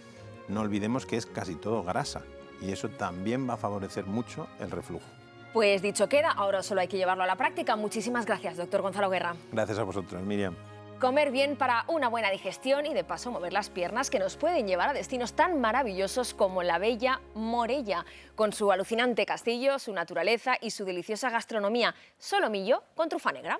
no olvidemos que es casi todo grasa. Y eso también va a favorecer mucho el reflujo. Pues dicho queda, ahora solo hay que llevarlo a la práctica. Muchísimas gracias, doctor Gonzalo Guerra. Gracias a vosotros, Miriam. Comer bien para una buena digestión y de paso mover las piernas que nos pueden llevar a destinos tan maravillosos como la bella Morella, con su alucinante castillo, su naturaleza y su deliciosa gastronomía. Solomillo con trufa negra.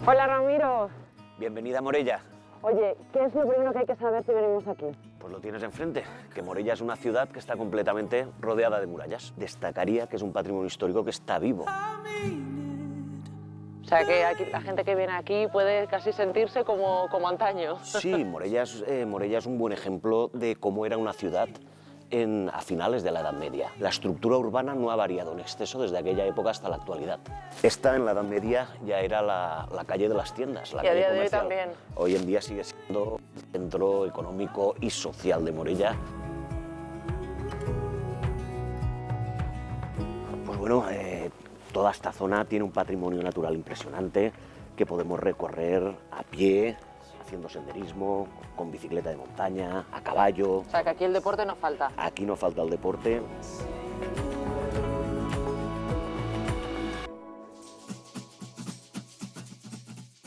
Hola Ramiro. Bienvenida a Morella. Oye, ¿qué es lo primero que hay que saber si venimos aquí? Pues lo tienes enfrente, que Morella es una ciudad que está completamente rodeada de murallas. Destacaría que es un patrimonio histórico que está vivo. O sea, que aquí, la gente que viene aquí puede casi sentirse como antaño. Sí, Morella es un buen ejemplo de cómo era una ciudad a finales de la Edad Media. La estructura urbana no ha variado en exceso desde aquella época hasta la actualidad. Esta en la Edad Media ya era la calle de las tiendas, la Y a calle día de hoy comercial. también. Hoy en día sigue siendo el centro económico y social de Morella. Pues bueno, toda esta zona tiene un patrimonio natural impresionante que podemos recorrer a pie, haciendo senderismo, con bicicleta de montaña, a caballo. O sea, que aquí el deporte no falta. Aquí no falta el deporte.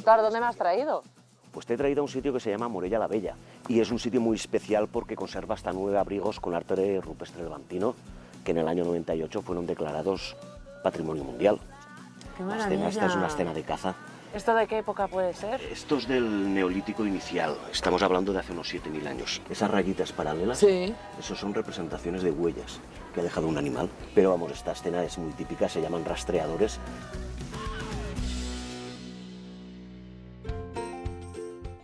Claro, ¿dónde me has traído? Pues te he traído a un sitio que se llama Morella la Bella y es un sitio muy especial porque conserva hasta 9 abrigos con arte rupestre levantino que en el año 98 fueron declarados Patrimonio Mundial. ¡Qué La maravilla! escena, esta es una escena de caza. ¿Esto de qué época puede ser? Esto es del Neolítico inicial, estamos hablando de hace unos 7000 años. Esas rayitas paralelas, Sí. esos son representaciones de huellas que ha dejado un animal. Pero vamos, esta escena es muy típica, se llaman rastreadores.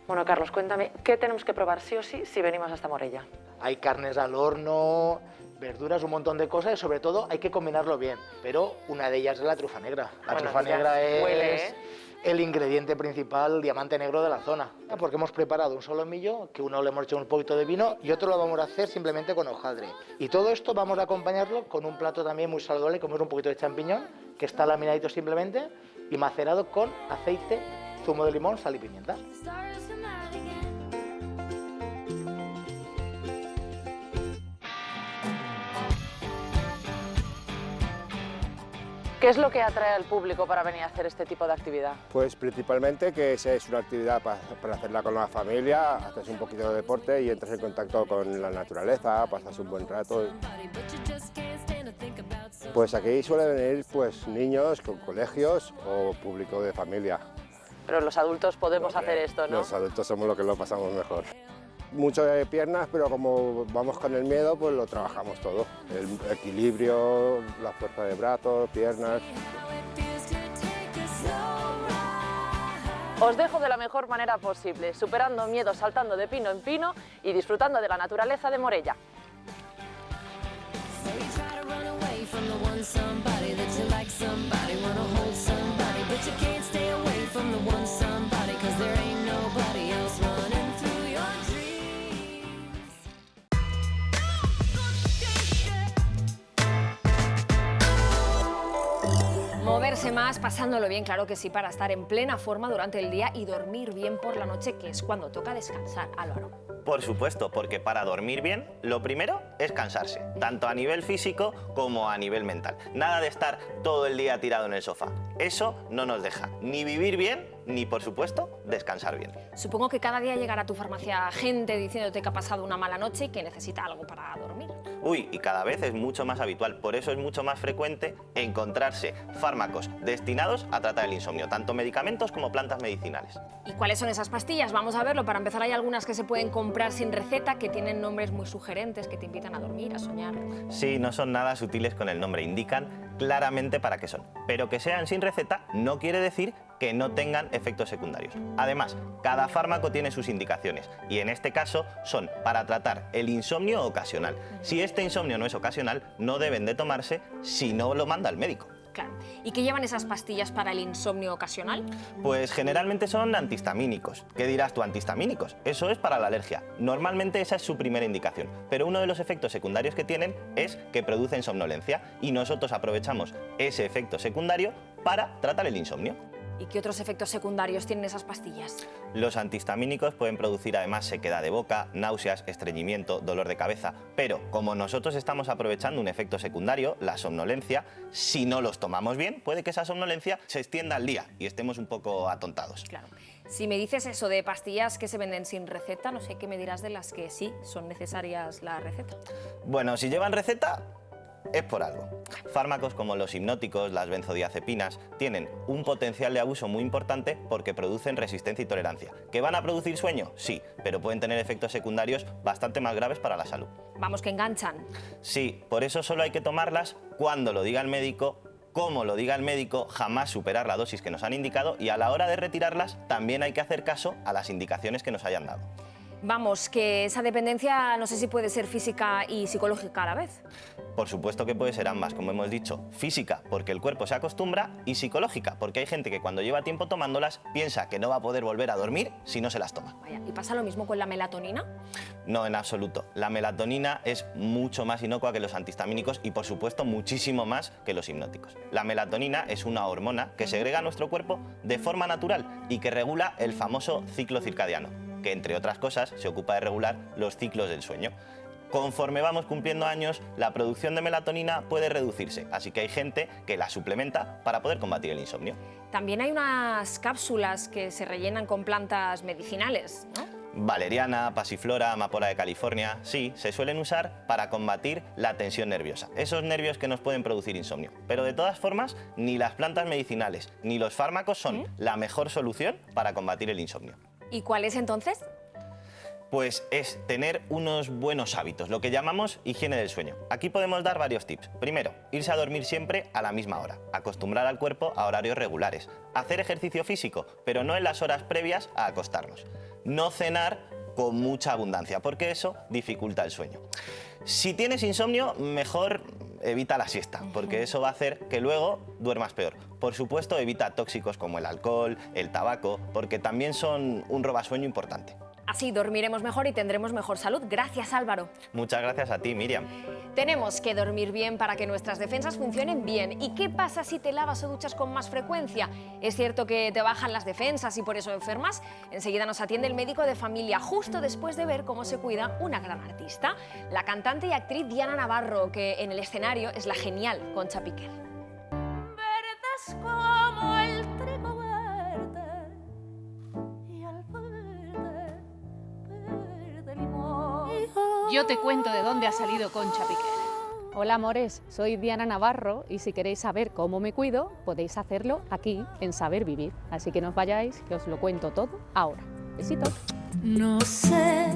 Bueno, Carlos, cuéntame, ¿qué tenemos que probar sí o sí si venimos hasta Morella? Hay carnes al horno, verduras, un montón de cosas y sobre todo hay que combinarlo bien. Pero una de ellas es la trufa negra. La Bueno, trufa ya negra huele, es el ingrediente principal, diamante negro de la zona. Porque hemos preparado un solomillo, que uno le hemos hecho un poquito de vino y otro lo vamos a hacer simplemente con hojaldre. Y todo esto vamos a acompañarlo con un plato también muy saludable, como es un poquito de champiñón, que está laminadito simplemente y macerado con aceite, zumo de limón, sal y pimienta. ¿Qué es lo que atrae al público para venir a hacer este tipo de actividad? Pues principalmente que es una actividad para hacerla con la familia, haces un poquito de deporte y entras en contacto con la naturaleza, pasas un buen rato. Pues aquí suelen venir pues, niños con colegios o público de familia. Pero los adultos podemos hacer esto, ¿no? Los adultos somos los que lo pasamos mejor. Mucho de piernas, pero como vamos con el miedo, pues lo trabajamos todo. El equilibrio, la fuerza de brazos, piernas. Os dejo de la mejor manera posible, superando miedos, saltando de pino en pino y disfrutando de la naturaleza de Morella. Moverse más, pasándolo bien, claro que sí, para estar en plena forma durante el día y dormir bien por la noche, que es cuando toca descansar, Álvaro. Por supuesto, porque para dormir bien, lo primero es cansarse, tanto a nivel físico como a nivel mental. Nada de estar todo el día tirado en el sofá. Eso no nos deja ni vivir bien, ni, por supuesto, descansar bien. Supongo que cada día llegará a tu farmacia gente diciéndote que ha pasado una mala noche y que necesita algo para dormir. Uy, y cada vez es mucho más habitual, por eso es mucho más frecuente encontrarse fármacos destinados a tratar el insomnio, tanto medicamentos como plantas medicinales. ¿Y cuáles son esas pastillas? Vamos a verlo. Para empezar, hay algunas que se pueden comprar sin receta, que tienen nombres muy sugerentes, que te invitan a dormir, a soñar. Sí, no son nada sutiles con el nombre, indican claramente para qué son. Pero que sean sin receta no quiere decir que no tengan efectos secundarios. Además, cada fármaco tiene sus indicaciones y en este caso son para tratar el insomnio ocasional. Si este insomnio no es ocasional, no deben de tomarse si no lo manda el médico. Claro. ¿Y qué llevan esas pastillas para el insomnio ocasional? Pues generalmente son antihistamínicos. ¿Qué dirás tú, antihistamínicos? Eso es para la alergia. Normalmente esa es su primera indicación, pero uno de los efectos secundarios que tienen es que producen somnolencia y nosotros aprovechamos ese efecto secundario para tratar el insomnio. ¿Y qué otros efectos secundarios tienen esas pastillas? Los antihistamínicos pueden producir además sequedad de boca, náuseas, estreñimiento, dolor de cabeza, pero como nosotros estamos aprovechando un efecto secundario, la somnolencia, si no los tomamos bien, puede que esa somnolencia se extienda al día y estemos un poco atontados. Claro. Si me dices eso de pastillas que se venden sin receta, no sé qué me dirás de las que sí son necesarias la receta. Bueno, si llevan receta, es por algo. Fármacos como los hipnóticos, las benzodiazepinas, tienen un potencial de abuso muy importante porque producen resistencia y tolerancia. ¿Que van a producir sueño? Sí, pero pueden tener efectos secundarios bastante más graves para la salud. Vamos, que enganchan. Sí, por eso solo hay que tomarlas cuando lo diga el médico, como lo diga el médico, jamás superar la dosis que nos han indicado y a la hora de retirarlas también hay que hacer caso a las indicaciones que nos hayan dado. Vamos, que esa dependencia no sé si puede ser física y psicológica a la vez. Por supuesto que puede ser ambas, como hemos dicho. Física, porque el cuerpo se acostumbra, y psicológica, porque hay gente que cuando lleva tiempo tomándolas piensa que no va a poder volver a dormir si no se las toma. Vaya, ¿y pasa lo mismo con la melatonina? No, en absoluto. La melatonina es mucho más inocua que los antihistamínicos y, por supuesto, muchísimo más que los hipnóticos. La melatonina es una hormona que segrega nuestro cuerpo de forma natural y que regula el famoso ciclo circadiano, que, entre otras cosas, se ocupa de regular los ciclos del sueño. Conforme vamos cumpliendo años, la producción de melatonina puede reducirse, así que hay gente que la suplementa para poder combatir el insomnio. También hay unas cápsulas que se rellenan con plantas medicinales, ¿no? Valeriana, pasiflora, amapola de California, sí, se suelen usar para combatir la tensión nerviosa, esos nervios que nos pueden producir insomnio. Pero de todas formas, ni las plantas medicinales ni los fármacos son la mejor solución para combatir el insomnio. ¿Y cuál es entonces? Pues es tener unos buenos hábitos, lo que llamamos higiene del sueño. Aquí podemos dar varios tips. Primero, irse a dormir siempre a la misma hora, acostumbrar al cuerpo a horarios regulares, hacer ejercicio físico, pero no en las horas previas a acostarnos. No cenar con mucha abundancia, porque eso dificulta el sueño. Si tienes insomnio, mejor evita la siesta, porque eso va a hacer que luego duermas peor. Por supuesto, evita tóxicos como el alcohol, el tabaco, porque también son un robasueño importante. Así dormiremos mejor y tendremos mejor salud. Gracias, Álvaro. Muchas gracias a ti, Miriam. Tenemos que dormir bien para que nuestras defensas funcionen bien. ¿Y qué pasa si te lavas o duchas con más frecuencia? ¿Es cierto que te bajan las defensas y por eso enfermas? Enseguida nos atiende el médico de familia, justo después de ver cómo se cuida una gran artista, la cantante y actriz Diana Navarro, que en el escenario es la genial Concha Piquer. Verdes como el trigo verde y al verde limón. Yo te cuento de dónde ha salido Concha Piquer. Hola amores, soy Diana Navarro y si queréis saber cómo me cuido, podéis hacerlo aquí en Saber Vivir. Así que no os vayáis, que os lo cuento todo ahora. Besitos. No sé.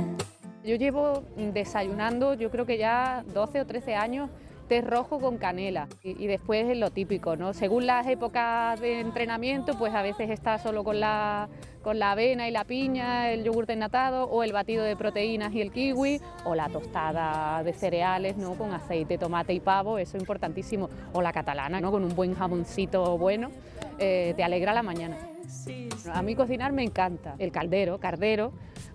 Yo llevo desayunando, yo creo que ya 12 o 13 años, té rojo con canela y después es lo típico, ¿no? Según las épocas de entrenamiento, pues a veces está solo con la avena y la piña, el yogur desnatado o el batido de proteínas y el kiwi o la tostada de cereales, ¿no? Con aceite, tomate y pavo, eso es importantísimo, o la catalana, ¿no? Con un buen jamoncito bueno, te alegra la mañana. A mí cocinar me encanta, el cardero,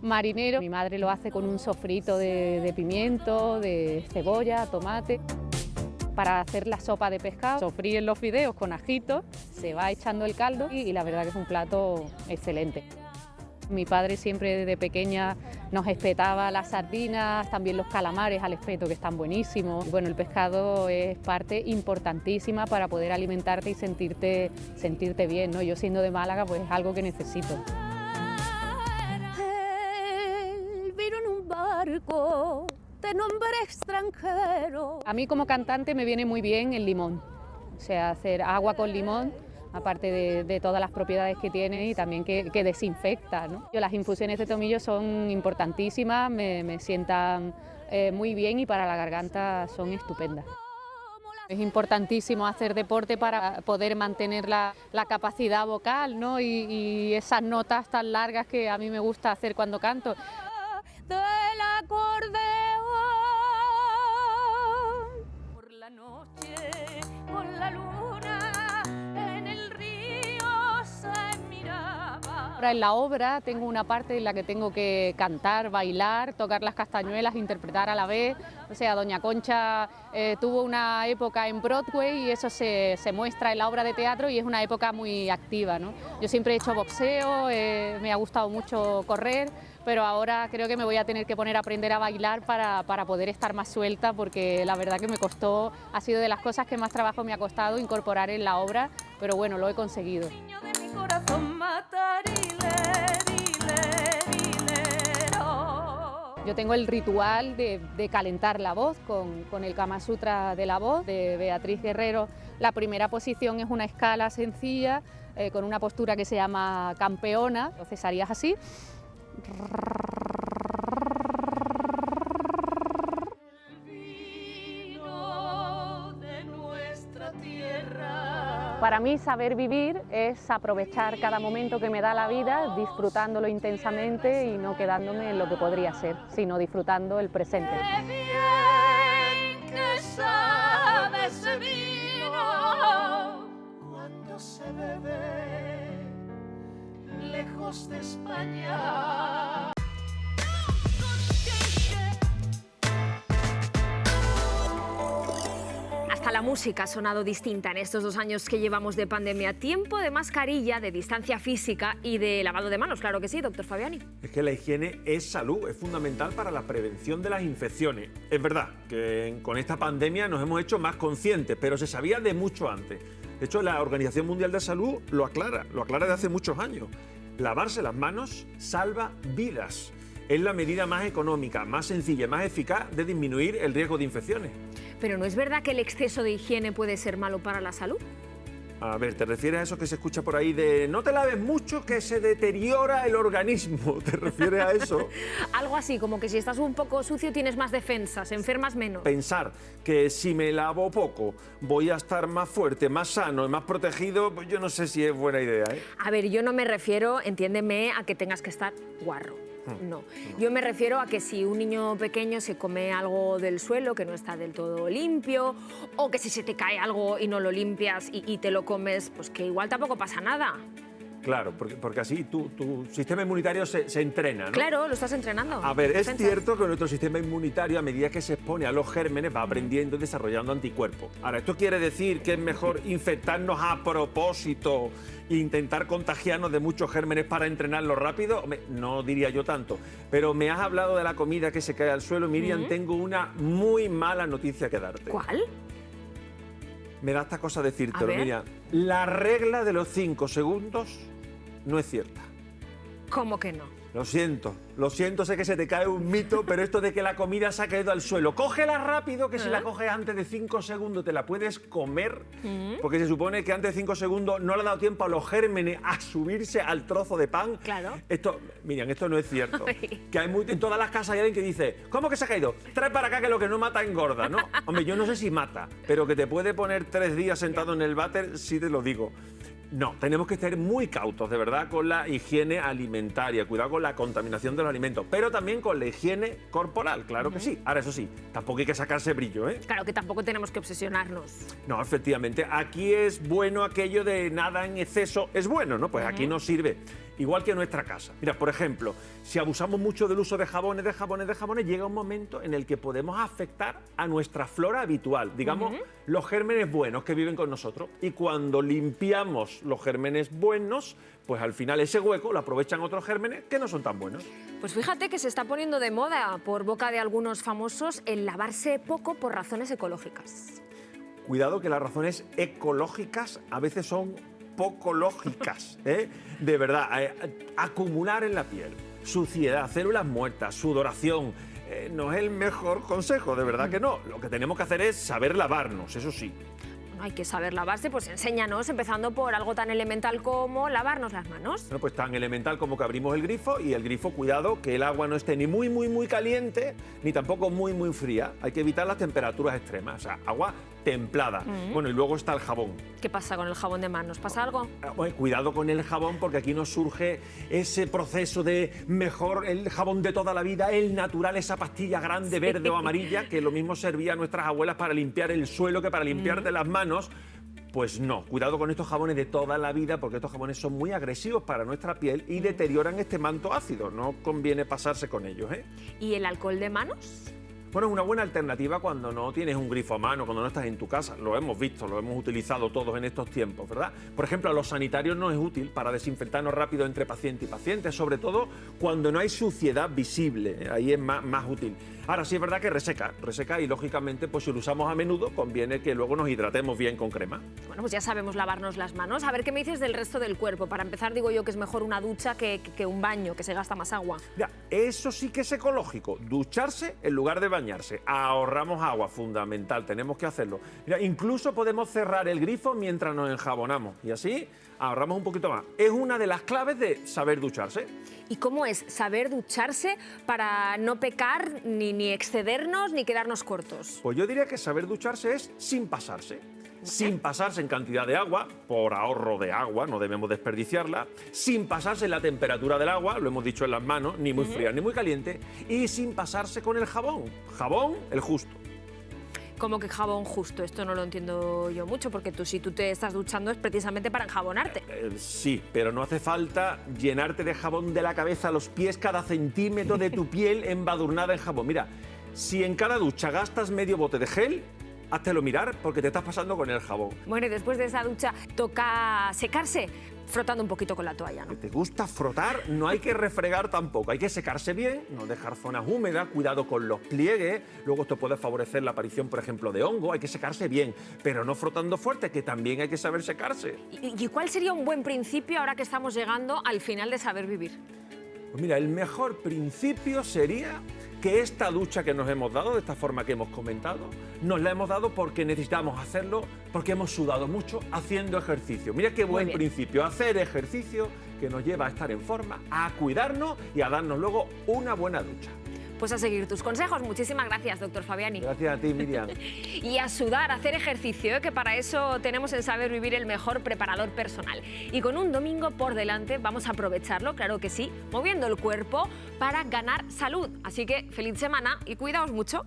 marinero, mi madre lo hace con un sofrito de pimiento, de cebolla, tomate. Para hacer la sopa de pescado, sofríen los fideos con ajito, se va echando el caldo y la verdad que es un plato excelente. Mi padre siempre desde pequeña nos espetaba las sardinas, también los calamares al espeto que están buenísimos. Bueno, el pescado es parte importantísima para poder alimentarte y sentirte bien, ¿no? Yo siendo de Málaga pues es algo que necesito. Él vino en un barco de nombre extranjero. A mí como cantante me viene muy bien el limón, o sea, hacer agua con limón, aparte de todas las propiedades que tiene y también que desinfecta, ¿no? Las infusiones de tomillo son importantísimas, me sientan muy bien y para la garganta son estupendas. Es importantísimo hacer deporte para poder mantener la capacidad vocal, ¿no? Y esas notas tan largas que a mí me gusta hacer cuando canto. Del acordeón por la noche, con la luna en el río se miraba. Ahora en la obra tengo una parte en la que tengo que cantar, bailar, tocar las castañuelas, interpretar a la vez. O sea, Doña Concha tuvo una época en Broadway y eso se muestra en la obra de teatro y es una época muy activa, ¿no? Yo siempre he hecho boxeo, me ha gustado mucho correr, pero ahora creo que me voy a tener que poner a aprender a bailar para poder estar más suelta, porque la verdad que me costó, ha sido de las cosas que más trabajo me ha costado incorporar en la obra, pero bueno, lo he conseguido. Yo tengo el ritual de calentar la voz con el Kama Sutra de la voz de Beatriz Guerrero. La primera posición es una escala sencilla con una postura que se llama campeona, entonces harías así. Para mí saber vivir es aprovechar cada momento que me da la vida, disfrutándolo intensamente y no quedándome en lo que podría ser, sino disfrutando el presente. Que sabe ese vino cuando se bebe lejos de España. Hasta la música ha sonado distinta en estos 2 años que llevamos de pandemia. Tiempo de mascarilla, de distancia física y de lavado de manos, claro que sí, doctor Fabiani. Es que la higiene es salud, es fundamental para la prevención de las infecciones. Es verdad que con esta pandemia nos hemos hecho más conscientes, pero se sabía de mucho antes. De hecho, la Organización Mundial de Salud lo aclara desde hace muchos años. Lavarse las manos salva vidas. Es la medida más económica, más sencilla, más eficaz de disminuir el riesgo de infecciones. Pero ¿no es verdad que el exceso de higiene puede ser malo para la salud? A ver, ¿te refieres a eso que se escucha por ahí de no te laves mucho que se deteriora el organismo? ¿Te refieres a eso? Algo así, como que si estás un poco sucio tienes más defensas, enfermas menos. Pensar que si me lavo poco voy a estar más fuerte, más sano y más protegido, pues yo no sé si es buena idea, ¿eh? A ver, yo no me refiero, entiéndeme, a que tengas que estar guarro. No, yo me refiero a que si un niño pequeño se come algo del suelo que no está del todo limpio, o que si se te cae algo y no lo limpias y te lo comes, pues que igual tampoco pasa nada. Claro, porque así tu sistema inmunitario se entrena, ¿no? Claro, lo estás entrenando. A ver, es cierto que nuestro sistema inmunitario, a medida que se expone a los gérmenes, va aprendiendo y desarrollando anticuerpos. Ahora, ¿esto quiere decir que es mejor infectarnos a propósito e intentar contagiarnos de muchos gérmenes para entrenarlos rápido? Hombre, no diría yo tanto. Pero me has hablado de la comida que se cae al suelo. Miriam, tengo una muy mala noticia que darte. ¿Cuál? Me da esta cosa decírtelo, Miriam. La regla de los 5 segundos no es cierta. ¿Cómo que no? Lo siento, sé que se te cae un mito, pero esto de que la comida se ha caído al suelo, cógela rápido, que si la coges antes de 5 segundos te la puedes comer, porque se supone que antes de 5 segundos no le ha dado tiempo a los gérmenes a subirse al trozo de pan. Claro. Esto, Miriam, esto no es cierto. Que hay en todas las casas hay alguien que dice, ¿cómo que se ha caído? Trae para acá que lo que no mata engorda, ¿no? Hombre, yo no sé si mata, pero que te puede poner 3 días sentado en el váter, sí te lo digo. No, tenemos que estar muy cautos, de verdad, con la higiene alimentaria, cuidado con la contaminación de los alimentos, pero también con la higiene corporal, claro que sí. Ahora, eso sí, tampoco hay que sacarse brillo, ¿eh? Claro que tampoco tenemos que obsesionarnos. No, efectivamente, aquí es bueno aquello de nada en exceso es bueno, ¿no? Pues aquí nos sirve. Igual que en nuestra casa. Mira, por ejemplo, si abusamos mucho del uso de jabones, llega un momento en el que podemos afectar a nuestra flora habitual, digamos, los gérmenes buenos que viven con nosotros. Y cuando limpiamos los gérmenes buenos, pues al final ese hueco lo aprovechan otros gérmenes que no son tan buenos. Pues fíjate que se está poniendo de moda por boca de algunos famosos el lavarse poco por razones ecológicas. Cuidado que las razones ecológicas a veces son poco lógicas, ¿eh? De verdad, acumular en la piel suciedad, células muertas, sudoración, no es el mejor consejo, de verdad que no. Lo que tenemos que hacer es saber lavarnos, eso sí. Hay que saber lavarse, pues enséñanos, empezando por algo tan elemental como lavarnos las manos. Bueno, pues tan elemental como que abrimos el grifo y el grifo, cuidado, que el agua no esté ni muy caliente, ni tampoco muy fría. Hay que evitar las temperaturas extremas, o sea, agua templada. Bueno, y luego está el jabón. ¿Qué pasa con el jabón de manos? ¿Pasa algo? Bueno, cuidado con el jabón, porque aquí nos surge ese proceso de mejor el jabón de toda la vida, el natural, esa pastilla grande, verde o amarilla, que lo mismo servía a nuestras abuelas para limpiar el suelo que para limpiarte las manos. Pues no, cuidado con estos jabones de toda la vida, porque estos jabones son muy agresivos para nuestra piel y deterioran este manto ácido. No conviene pasarse con ellos, ¿eh? ¿Y el alcohol de manos? Bueno, es una buena alternativa cuando no tienes un grifo a mano, cuando no estás en tu casa. Lo hemos visto, lo hemos utilizado todos en estos tiempos, ¿verdad? Por ejemplo, a los sanitarios no es útil para desinfectarnos rápido entre paciente y paciente, sobre todo cuando no hay suciedad visible. Ahí es más útil. Ahora sí es verdad que reseca y lógicamente pues si lo usamos a menudo conviene que luego nos hidratemos bien con crema. Bueno, pues ya sabemos lavarnos las manos. A ver qué me dices del resto del cuerpo. Para empezar digo yo que es mejor una ducha que un baño, que se gasta más agua. Ya, eso sí que es ecológico. Ducharse en lugar de bañarse. Ahorramos agua, fundamental, tenemos que hacerlo. Mira, incluso podemos cerrar el grifo mientras nos enjabonamos y así ahorramos un poquito más. Es una de las claves de saber ducharse. ¿Y cómo es saber ducharse para no pecar, ni excedernos, ni quedarnos cortos? Pues yo diría que saber ducharse es sin pasarse. sin pasarse en cantidad de agua, por ahorro de agua, no debemos desperdiciarla, sin pasarse en la temperatura del agua, lo hemos dicho en las manos, ni muy fría ni muy caliente, y sin pasarse con el jabón. Jabón, el justo. Como que jabón justo, esto no lo entiendo yo mucho, porque si tú te estás duchando es precisamente para enjabonarte. Sí, pero no hace falta llenarte de jabón de la cabeza a los pies, cada centímetro de tu piel embadurnada en jabón. Mira, si en cada ducha gastas medio bote de gel, háztelo mirar porque te estás pasando con el jabón. Bueno, y después de esa ducha toca secarse frotando un poquito con la toalla, ¿no? ¿Te gusta frotar? No hay que refregar tampoco, hay que secarse bien, no dejar zonas húmedas, cuidado con los pliegues, luego esto puede favorecer la aparición, por ejemplo, de hongo, hay que secarse bien, pero no frotando fuerte, que también hay que saber secarse. ¿Y cuál sería un buen principio ahora que estamos llegando al final de Saber Vivir? Pues mira, el mejor principio sería que esta ducha que nos hemos dado, de esta forma que hemos comentado, nos la hemos dado porque necesitamos hacerlo, porque hemos sudado mucho haciendo ejercicio. Mira qué buen principio, hacer ejercicio que nos lleva a estar en forma, a cuidarnos y a darnos luego una buena ducha. Pues a seguir tus consejos. Muchísimas gracias, doctor Fabiani. Gracias a ti, Miriam. Y a sudar, a hacer ejercicio, que para eso tenemos en Saber Vivir el mejor preparador personal. Y con un domingo por delante vamos a aprovecharlo, claro que sí, moviendo el cuerpo para ganar salud. Así que feliz semana y cuidaos mucho.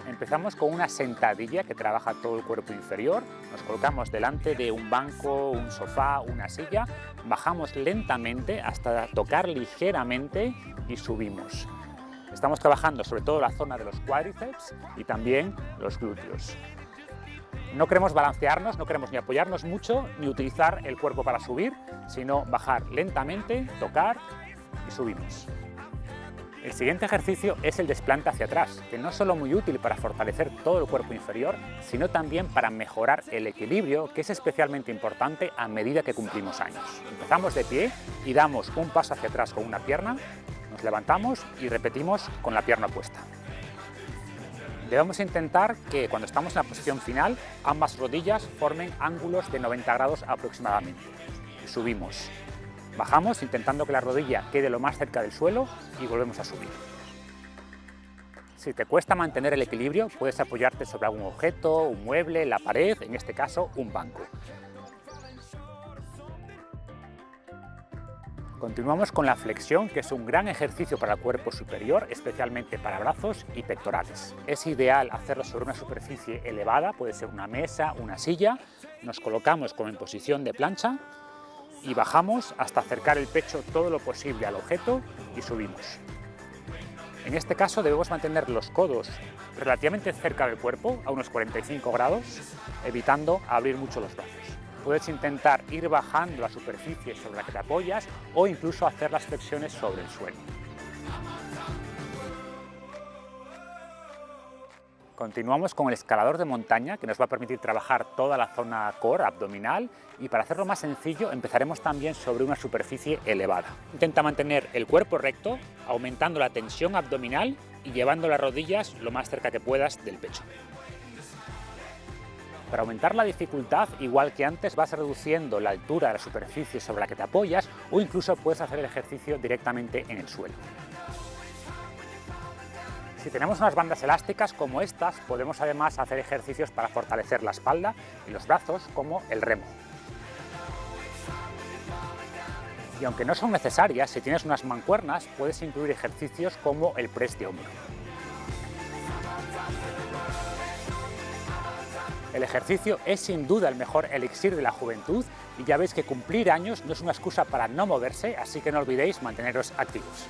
Empezamos con una sentadilla que trabaja todo el cuerpo inferior. Nos colocamos delante de un banco, un sofá, una silla. Bajamos lentamente hasta tocar ligeramente y subimos. Estamos trabajando sobre todo la zona de los cuádriceps y también los glúteos. No queremos balancearnos, no queremos ni apoyarnos mucho, ni utilizar el cuerpo para subir, sino bajar lentamente, tocar y subimos. El siguiente ejercicio es el desplante hacia atrás, que no es solo muy útil para fortalecer todo el cuerpo inferior, sino también para mejorar el equilibrio, que es especialmente importante a medida que cumplimos años. Empezamos de pie y damos un paso hacia atrás con una pierna, nos levantamos y repetimos con la pierna opuesta. Debemos intentar que cuando estamos en la posición final, ambas rodillas formen ángulos de 90 grados aproximadamente. Y subimos. Bajamos intentando que la rodilla quede lo más cerca del suelo y volvemos a subir. Si te cuesta mantener el equilibrio, puedes apoyarte sobre algún objeto, un mueble, la pared, en este caso un banco. Continuamos con la flexión, que es un gran ejercicio para el cuerpo superior, especialmente para brazos y pectorales. Es ideal hacerlo sobre una superficie elevada, puede ser una mesa, una silla. Nos colocamos como en posición de plancha y bajamos hasta acercar el pecho todo lo posible al objeto y subimos. En este caso debemos mantener los codos relativamente cerca del cuerpo, a unos 45 grados, evitando abrir mucho los brazos. Puedes intentar ir bajando la superficie sobre la que te apoyas o incluso hacer las flexiones sobre el suelo. Continuamos con el escalador de montaña, que nos va a permitir trabajar toda la zona core abdominal, y para hacerlo más sencillo empezaremos también sobre una superficie elevada. Intenta mantener el cuerpo recto, aumentando la tensión abdominal y llevando las rodillas lo más cerca que puedas del pecho. Para aumentar la dificultad, igual que antes, vas reduciendo la altura de la superficie sobre la que te apoyas o incluso puedes hacer el ejercicio directamente en el suelo. Si tenemos unas bandas elásticas como estas, podemos además hacer ejercicios para fortalecer la espalda y los brazos, como el remo. Y aunque no son necesarias, si tienes unas mancuernas, puedes incluir ejercicios como el press de hombro. El ejercicio es sin duda el mejor elixir de la juventud y ya veis que cumplir años no es una excusa para no moverse, así que no olvidéis manteneros activos.